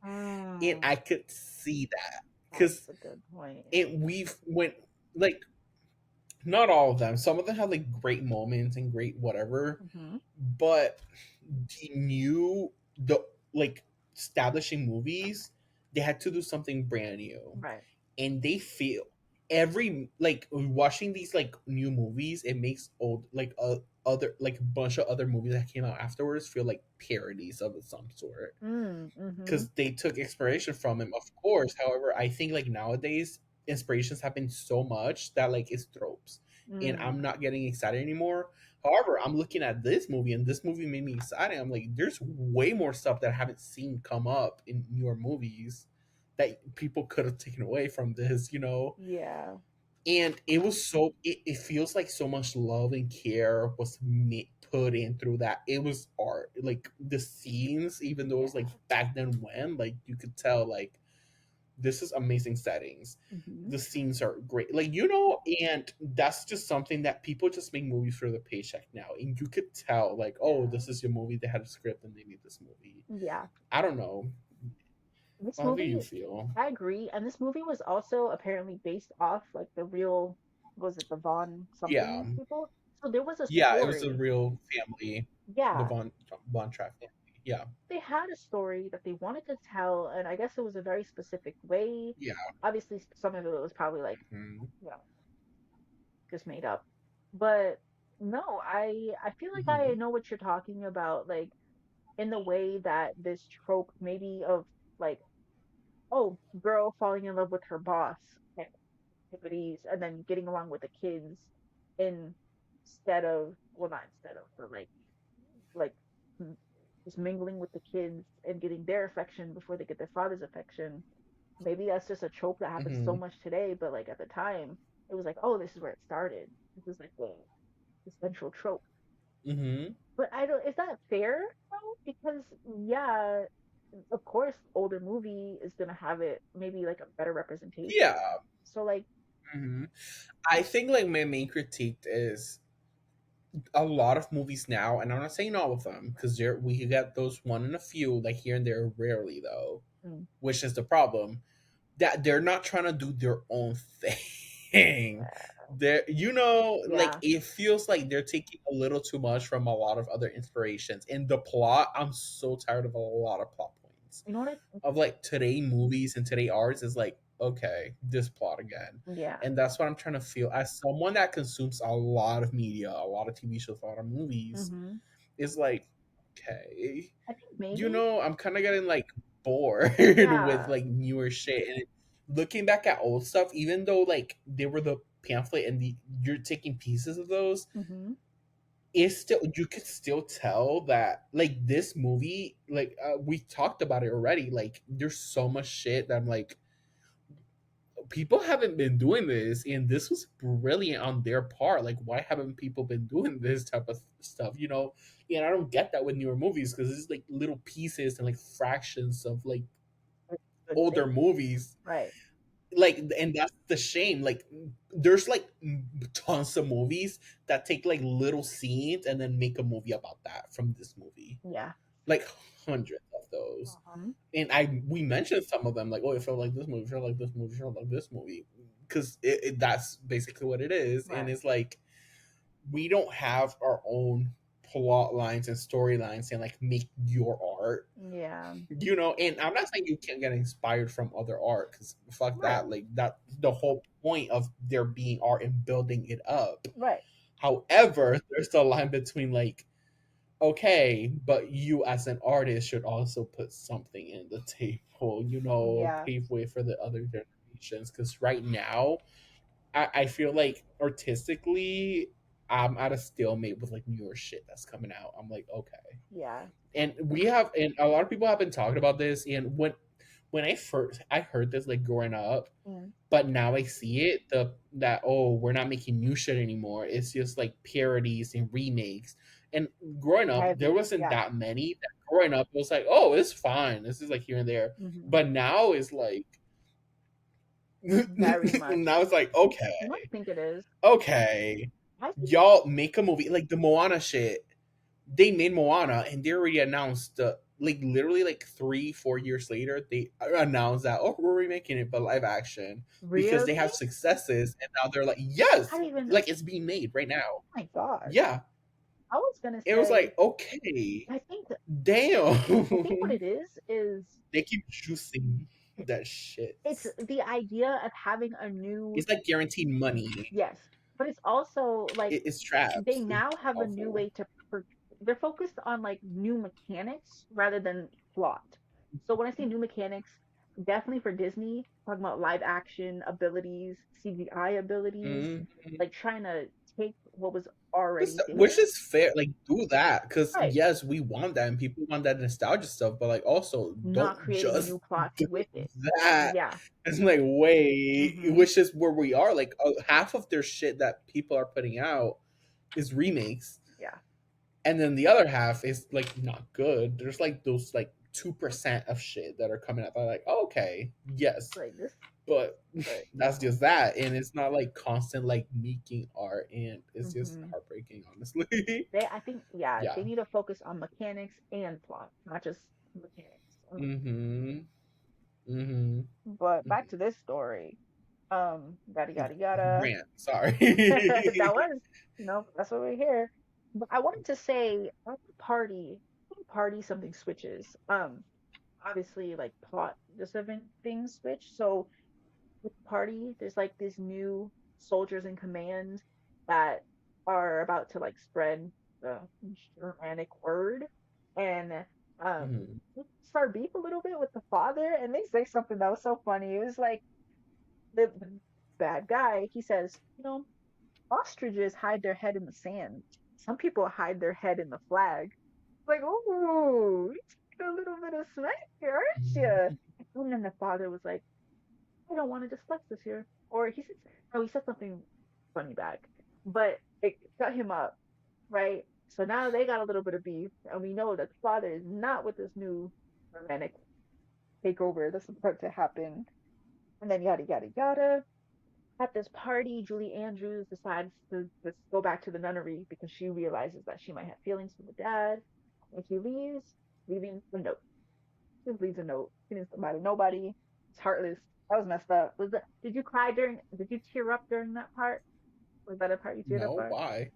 and mm, I could see that that's because a good point. we've went like not all of them. Some of them have like great moments and great whatever, Hmm. but the like establishing movies, they had to do something brand new, Right. and they feel every like watching these like new movies, it makes old like other like a bunch of other movies that came out afterwards feel like parodies of some sort Mm, mm-hmm. because they took inspiration from him, of course. However, I think like nowadays inspirations have been so much that like it's tropes, and Mm, I'm not getting excited anymore. However, I'm looking at this movie, and this movie made me excited. I'm like, there's way more stuff that I haven't seen come up in newer movies that people could have taken away from this, you know. yeah. And it was so it feels like so much love and care was put in through that. It was art, like the scenes, even though it was like Yeah. back then when like you could tell like this is amazing settings, Hmm. the scenes are great, like, you know. And that's just something that people just make movies for the paycheck now, and you could tell like, oh, Yeah. this is your movie, they had a script and they made this movie. Yeah. I don't know, This how do you movie, feel? I agree. And this movie was also apparently based off like the real, was it the Vaughn Yeah, something people? So there was a yeah, it was a story. real family, the Yeah. von Trapp family. Yeah, They had a story that they wanted to tell, and I guess it was a very specific way. yeah. Obviously, some of it was probably like, Mhm. you know, just made up. But no, I feel like I Mhm. know what you're talking about, like in the way that this trope maybe of like, oh, girl falling in love with her boss activities and then getting along with the kids instead of, well, not instead of, but like m- just mingling with the kids and getting their affection before they get their father's affection. Maybe that's just a trope that happens so Mhm. much today, but like at the time it was like, oh, this is where it started. This is like the central trope. Mhm. But I don't, is that fair though? Because yeah, of course older movie is gonna have it maybe like a better representation. Yeah. So like, Mhm. I think like my main critique is a lot of movies now, and I'm not saying all of them because there we get those one and a few like here and there, rarely though, mm, which is the problem, that they're not trying to do their own thing. They're, you know, like yeah. it feels like they're taking a little too much from a lot of other inspirations. In the plot, I'm so tired of a lot of plot points You know what I, of like today movies and today arts is like, okay, this plot again. yeah. And that's what I'm trying to feel as someone that consumes a lot of media, a lot of TV shows, a lot of movies, Hmm. is like, okay, I think you maybe, know, I'm kind of getting like bored with yeah. like newer shit. And looking back at old stuff, even though like they were the pamphlet and you're taking pieces of those, Hmm. it's still, you could still tell that like this movie, like we talked about it already, like there's so much shit that I'm like, people haven't been doing this, and this was brilliant on their part. Like, why haven't people been doing this type of stuff, you know? And I don't get that with newer movies because it's like little pieces and like fractions of like Good older thing. movies, Right. like, and that's the shame. Like, there's like tons of movies that take like little scenes and then make a movie about that from this movie, Yeah. like hundreds of those. Uh-huh. And I we mentioned some of them, like, oh, it felt like this movie, it felt like this movie, it felt like this movie, because that's basically what it is. And Right. it's like we don't have our own plot lines and storylines and like make your art, Yeah. you know. And I'm not saying you can't get inspired from other art, because fuck Right. that, like that the whole point of there being art and building it up. Right. However, there's a line between like, okay, but you as an artist should also put something in the table, you know, Yeah. pave way for the other generations. Because right now, I feel like artistically, I'm at a stalemate with like newer shit that's coming out. I'm like, okay. Yeah. And we have, and a lot of people have been talking about this. And when I heard this like growing up, Mm. but now I see it, the that, oh, we're not making new shit anymore. It's just like parodies and remakes. And growing up, there Heavy. wasn't Yeah. that many. That growing up, it was like, oh, it's fine. This is like here and there. Hmm. But now it's like, Very much. now it's like, You don't okay, think it is? okay, I think y'all make a movie like the Moana shit. They made Moana, and they already announced like literally like 3 4 years later, they announced that oh we're remaking it but live action because they really. have successes, and now they're like I yes, don't even. like it's being made right Oh now. my god. Yeah, I was gonna it was say. like okay, I think. I think what damn. it is They keep juicing that shit. it's the idea of having a new. It's like guaranteed money. Yes, but it's also like It's they traps. It's now have a new awful. way to they're focused on like new mechanics rather than plot. So when I say new mechanics, definitely for Disney, talking about live action abilities, CGI abilities, Mhm. like trying to take what was already Which there. is fair. Like, do that because Right. yes, we want that, and people want that nostalgia stuff. But like, also, Not don't creating new just plots do with it. that. Yeah. It's like, wait, Hmm. which is where we are. Like, half of their shit that people are putting out is remakes, Yeah. and then the other half is like not good. There's like those like 2% of shit that are coming out. They're like, oh, okay, yes, Like this, but but that's no. just that, and it's not like constant like making art, and it's just Hmm. heartbreaking, honestly. I think, yeah, Yeah. they need to focus on mechanics and plot, not just mechanics. Mhm. Mhm. But back Mhm. to this story. Yada yada yada. Rant. Sorry. That was, that's what we're here. But I wanted to say at the party something switches. Obviously like plot just different things switch. So with the party, there's like these new soldiers in command that are about to like spread the Germanic word, and Mhm. start beef a little bit with the father, and they say something that was so funny. It was like the bad guy. He says, ostriches hide their head in the sand. Some people hide their head in the flag. Like, ooh, you took a little bit of smack here, aren't you? And then the father was like, I don't want to discuss this here. Or he said, oh, he said something funny back, but it cut him up, right? So now they got a little bit of beef, and we know that the father is not with this new romantic takeover that's about to happen. And then yada yada yada. At this party, Julie Andrews decides to just go back to the nunnery because she realizes that she might have feelings for the dad. And she leaves, leaving a note. She just leaves a note. She didn't somebody, nobody. It's heartless. That was messed up. Did you cry during, did you tear up during that part? Was that a part you teared up No, for? why?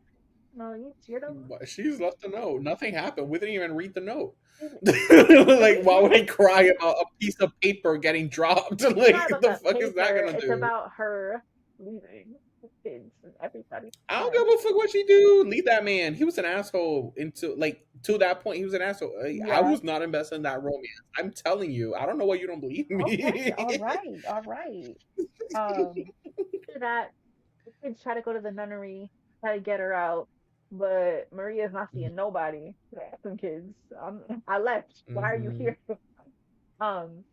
No, you teared up. She's left a note. Nothing happened. We didn't even read the note. You Like, why would didn't. I cry about a piece of paper getting dropped? It's not Like, about the the fuck is that paper. gonna It's do? about her leaving the kids and everybody. I don't Yeah. give a fuck what she do. Leave that man. He was an asshole. Into like to that point, he was an asshole. I Yeah. was not invested in that romance. I'm telling you. I don't know why you don't believe Okay. All me. right. All right. Um, after that, the kids try to go to the nunnery, try to get her out, but Maria's not seeing nobody. Some kids. I left. Why are you Hmm. here? Um,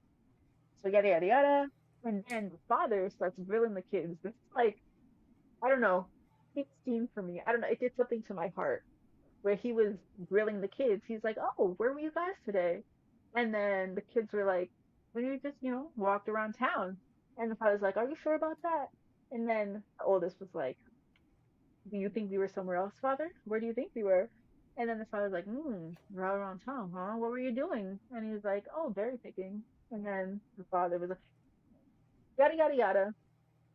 so yada yada yada. And then the father starts grilling the kids. This is like, I don't know. It's scene for me. I don't know. It did something to my heart where he was grilling the kids. He's like, "Oh, where were you guys today?" And then the kids were like, "We just, walked around town." And the father's like, "Are you sure about that?" And then the oldest was like, "Do you think we were somewhere else, father? Where do you think we were?" And then the father's like, we're out around town, huh? What were you doing?" And he was like, "Oh, berry picking." And then the father was like, yada yada yada.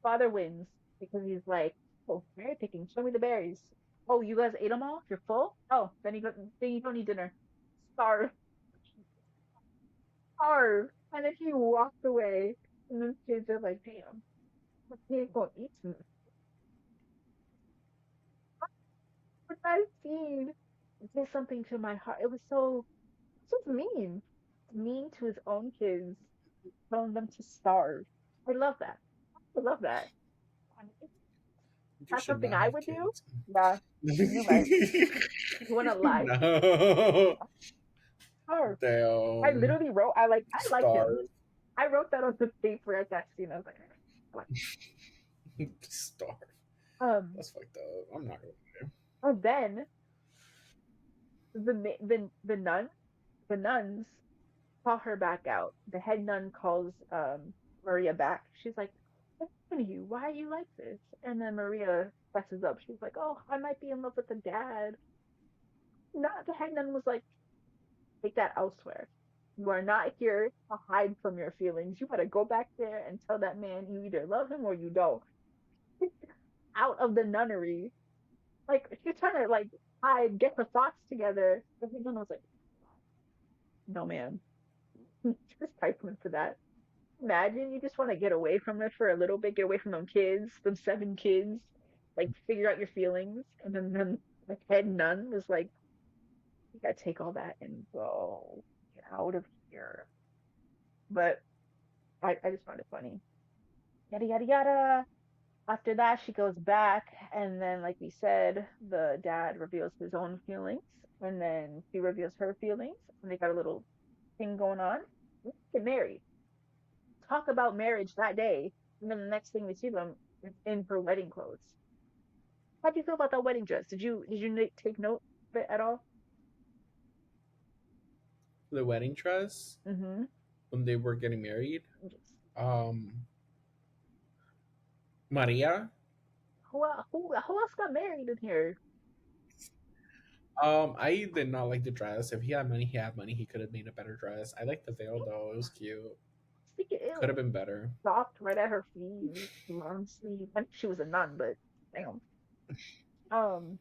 Father wins because he's like, "Oh, berry picking. Show me the berries." "Oh, you guys ate them all? You're full? Oh, then you don't need dinner." Starve, starve. And then he walked away. And the kids are like, "Damn, he ain't gonna eat some." But that scene did something to my heart. It was so mean. Mean to his own kids, telling them to starve. I love that. I love that. And You that's should something not I have would do. kids. Yeah, you're right. You wanna lie? No. Starve. I Damn. literally wrote. I like him. Starve. I wrote that on the paper at that scene. I was like, Starve. um, That's fucked up. I'm not gonna. and then The nuns call her back out. The head nun calls Maria back. She's like, "What's happened to you? Why are you like this?" And then Maria messes up. She's like, "Oh, I might be in love with the dad." Not the head nun was like, "Take that elsewhere. You are not here to hide from your feelings. You gotta go back there and tell that man you either love him or you don't." Out of the nunnery. Like she's trying to like hide, get her thoughts together. But the nun was like, "No, man, just piping for that." Imagine you just want to get away from it for a little bit, get away from them kids, them 7 kids, like figure out your feelings, and then the head nun was like, "You gotta take all that and go, get out of here." But I just found it funny. Yada yada yada. After that, she goes back, and then, like we said, the dad reveals his own feelings, and then she reveals her feelings, and they got a little thing going on. They get married. Talk about marriage that day, and then the next thing we see them is in her wedding clothes. How do you feel about that wedding dress? Did you take note of it at all? The wedding dress Mm-hmm. when they were getting married. Yes. Um, Maria. Who else got married in here? I did not like the dress. If he had money, he had money. He could have made a better dress. I liked the veil though. It was cute. I think it Could have was been better. stopped right at her feet, long sleeve. I think she was a nun, but damn. Um,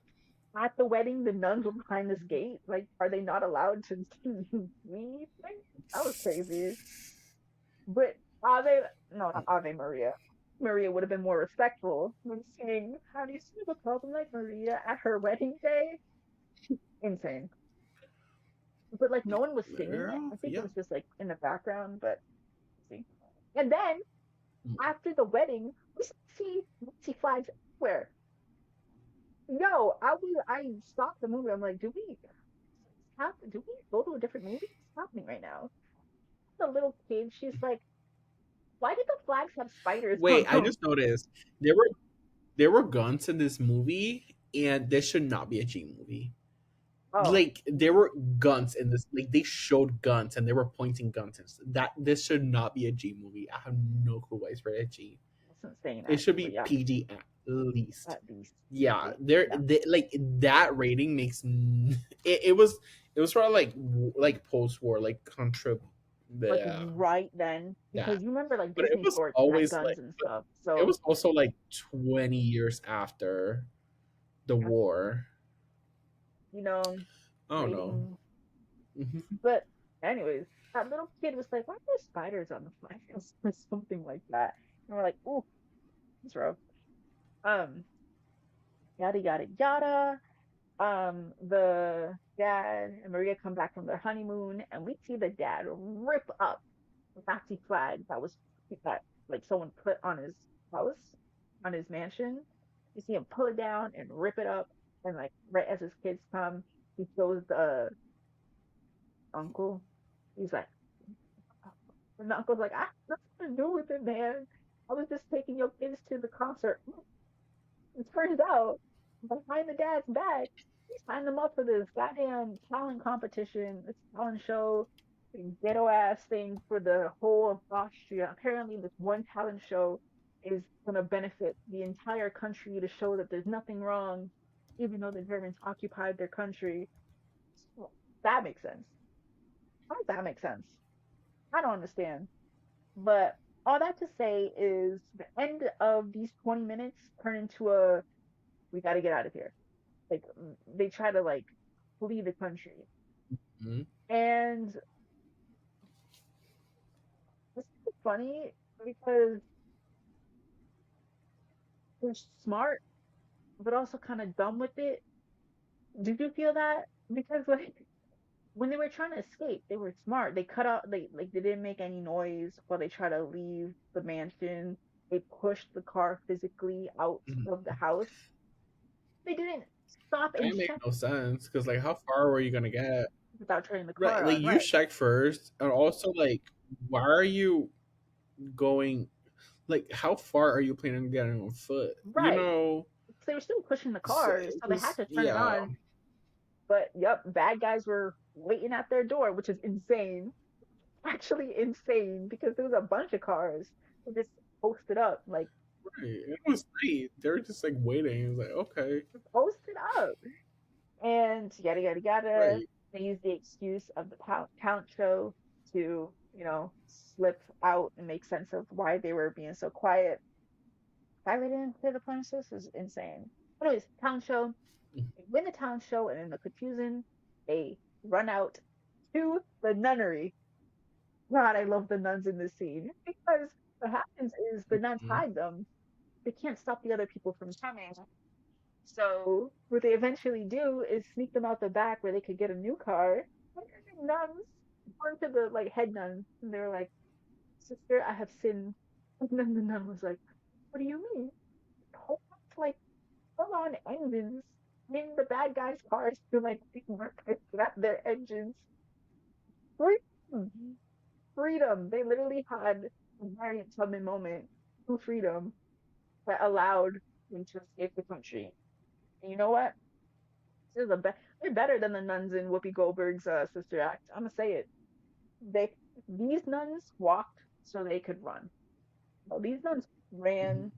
at the wedding, the nuns were behind this gate. Like, are they not allowed to leave? Like, that was crazy. But Ave, no, not Ave Maria. Maria would have been more respectful when saying, "How do you see the problem like Maria at her wedding day?" Insane. But like, no one was singing it. Girl, I think it yeah. was just like in the background. But see. And then after the wedding, we see Nazi flags everywhere. Yo, I stopped the movie. I'm like, do we go to a different movie? What's happening right now? The little kid, she's like, why did the flags have spiders on Wait, I them? just noticed there were guns in this movie, and this should not be a G movie. Oh, Like there were guns in this. Like they showed guns, and they were pointing guns. That this should not be a G movie. I have no clue why it's rated G. that's insane It should actually, be but yeah, PG at least. at least Yeah, PG. Yeah. like that rating makes it was probably like post war like contra Like yeah, right then, that, because you remember like but it Disney was Sports had always like guns and stuff. it So was also like 20 years after the yeah, war. you know, I don't know. rating. Mhm. But anyways, that little kid was like, "Why are there spiders on the flags?" or something like that. And we're like, "Ooh, it's rough." Um, yada yada yada. The dad and Maria come back from their honeymoon, and we see the dad rip up the Nazi flag that like someone put on his house, on his mansion. You see him pull it down and rip it up, and like right as his kids come, he shows the uncle. He's like, and the uncle's like, "I have nothing to do with it, man. I was just taking your kids to the concert." It turns out behind the dad's back, he signed them up for this goddamn talent competition, this talent show, ghetto ass thing for the whole of Austria. Apparently, this one talent show is going to benefit the entire country to show that there's nothing wrong, even though the Germans occupied their country. So, that makes sense. How does that make sense? I don't understand. But all that to say is the end of these 20 minutes turn into a we got to get out of here. Like they try to like flee the country, Mhm. and it's funny because they're smart but also kind of dumb with it. Did you feel that? Because like when they were trying to escape, they were smart. They cut out they didn't make any noise while they try to leave the mansion. They pushed the car physically out Mhm. of the house. They didn't stop That and didn't make check no sense because like how far were you gonna get? without turning the Right, car like on. you Right, check first, and also like why are you going? Like how far are you planning on getting on foot? You right. know, So they were still pushing the so car, it so they had was to turn it yeah. on. But yep, bad guys were waiting at their door, which is insane. Actually insane because there was a bunch of cars that just posted up, like Right. It was night. They were just like waiting. It was like, okay. posted up. And yada yada yada. Right. They used the excuse of the talent show to, slip out and make sense of why they were being so quiet. Why they didn't clear the premises is insane. Anyways, talent show. They win the talent show, and in the confusion, they run out to the nunnery. God, I love the nuns in this scene because what happens is the nuns Mhm. hide them. They can't stop the other people from coming. So what they eventually do is sneak them out the back where they could get a new car. And the nuns going to the like head nun, and they were like, "Sister, I have sinned." And then the nun was like, "What do you mean?" Hold up, like full on engines in the bad guys' cars to like work at their engines. Freedom, freedom. They literally had a very Tubman moment to freedom that allowed them to escape the country. And you know what? This is they're better than the nuns in Whoopi Goldberg's Sister Act. I'm gonna say it. They these nuns walked so they could run. Well, these nuns Mhm. ran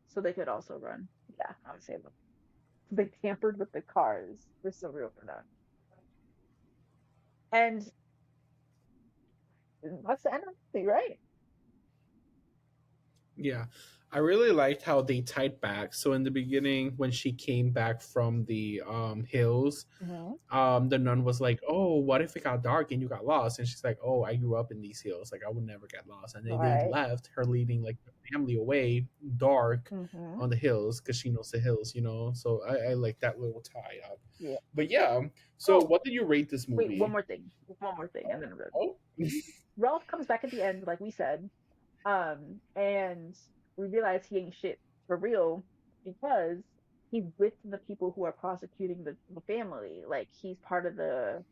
so they could also run. Yeah, I would say them. They tampered with the cars. They're so real for that. And that's the end of the movie, right? Yeah. I really liked how they tied back. So in the beginning, when she came back from the hills, Mm-hmm. the nun was like, "Oh, what if it got dark and you got lost?" And she's like, "Oh, I grew up in these hills. Like I would never get lost." And they Right. left her leading like the family away, dark Mm-hmm. on the hills because she knows the hills. So I like that little tie up. Yeah. But yeah, so Oh, what did you rate this wait, one movie? more thing. One more thing, and then we're good. Oh, Ralph comes back at the end, like we said, and we realize he ain't shit for real because he's with the people who are prosecuting the family. Like he's part of the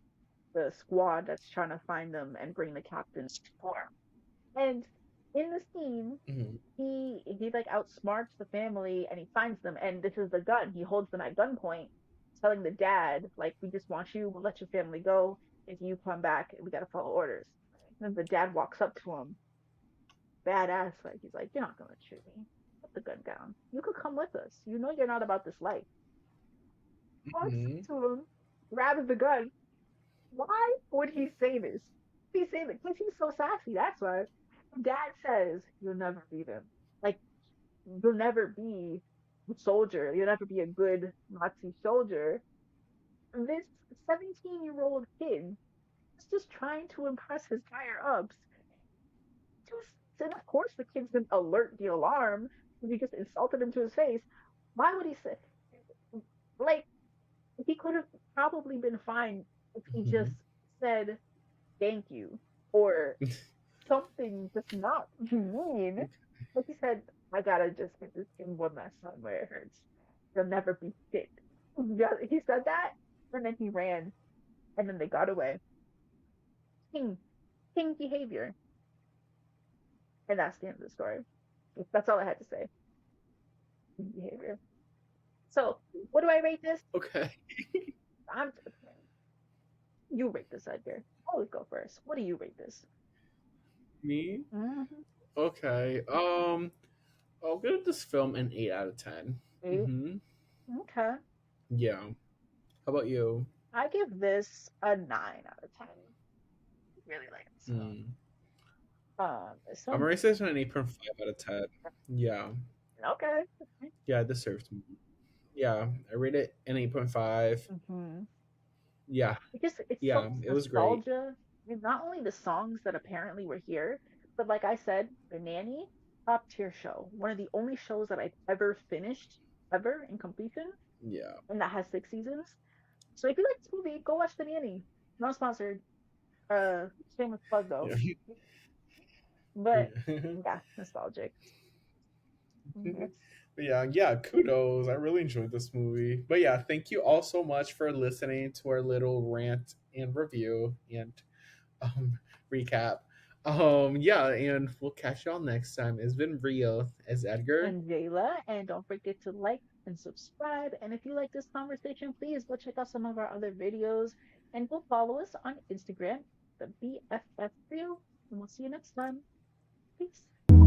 squad that's trying to find them and bring the captain for. And in the scene, mhm, he like outsmarts the family and he finds them and this is the gun. He holds them at gunpoint, telling the dad, like, we just want you, we'll let your family go. If you come back, we gotta follow orders. And then the dad walks up to him, badass, like he's like, "You're not gonna shoot me. Put the gun down. You could come with us. You know you're not about this life." Walks mhm, up to him, grabs the gun. Why would he say this? He say that because he's so sassy. That's why. Dad says you'll never beat him. Like you'll never be a soldier. You'll never be a good Nazi soldier. This 17-year-old kid is just trying to impress his higher ups. Just and of course the kid's gonna alert the alarm because he just insulted him to his face. Why would he say like he could have probably been fine if he just mhm. said thank you or something just not mean. Like he said, I gotta just hit this in one last time where it hurts. You'll never be fit. Yeah, he said that, and then he ran, and then they got away. King, king behavior, and that's the end of the story. That's all I had to say. King behavior. So, what do I rate this? Okay, I'm. You rate this, Edgar. Always go first. What do you rate this? me. Mm-hmm. Okay, I'll give this film an 8 out of 10. Eight. Mm-hmm. Okay. Yeah. How about you? I give this a 9 out of 10. Really like this film. Hmm. This I'm film. already saying an 8.5 out of 10. Yeah. Okay. Yeah, it deserves more. Yeah, I rate it an 8.5. Mm-hmm. Yeah, It's so yeah, much it was great. nostalgia. And not only the songs that apparently were here, but like I said, The Nanny, top tier show. One of the only shows that I've ever finished ever in completion, Yeah. and that has 6 seasons. So if you like this movie, go watch The Nanny. Not sponsored. Shameless plug though. Yeah. But Yeah. yeah, nostalgic. Yes. But yeah, yeah, kudos. I really enjoyed this movie. But yeah, thank you all so much for listening to our little rant and review and um, recap. Yeah, and we'll catch y'all next time. It's been real as Edgar. And Jaela, and don't forget to like and subscribe. And if you like this conversation, please go check out some of our other videos and go follow us on Instagram, the BFF Trio. And we'll see you next time. Peace.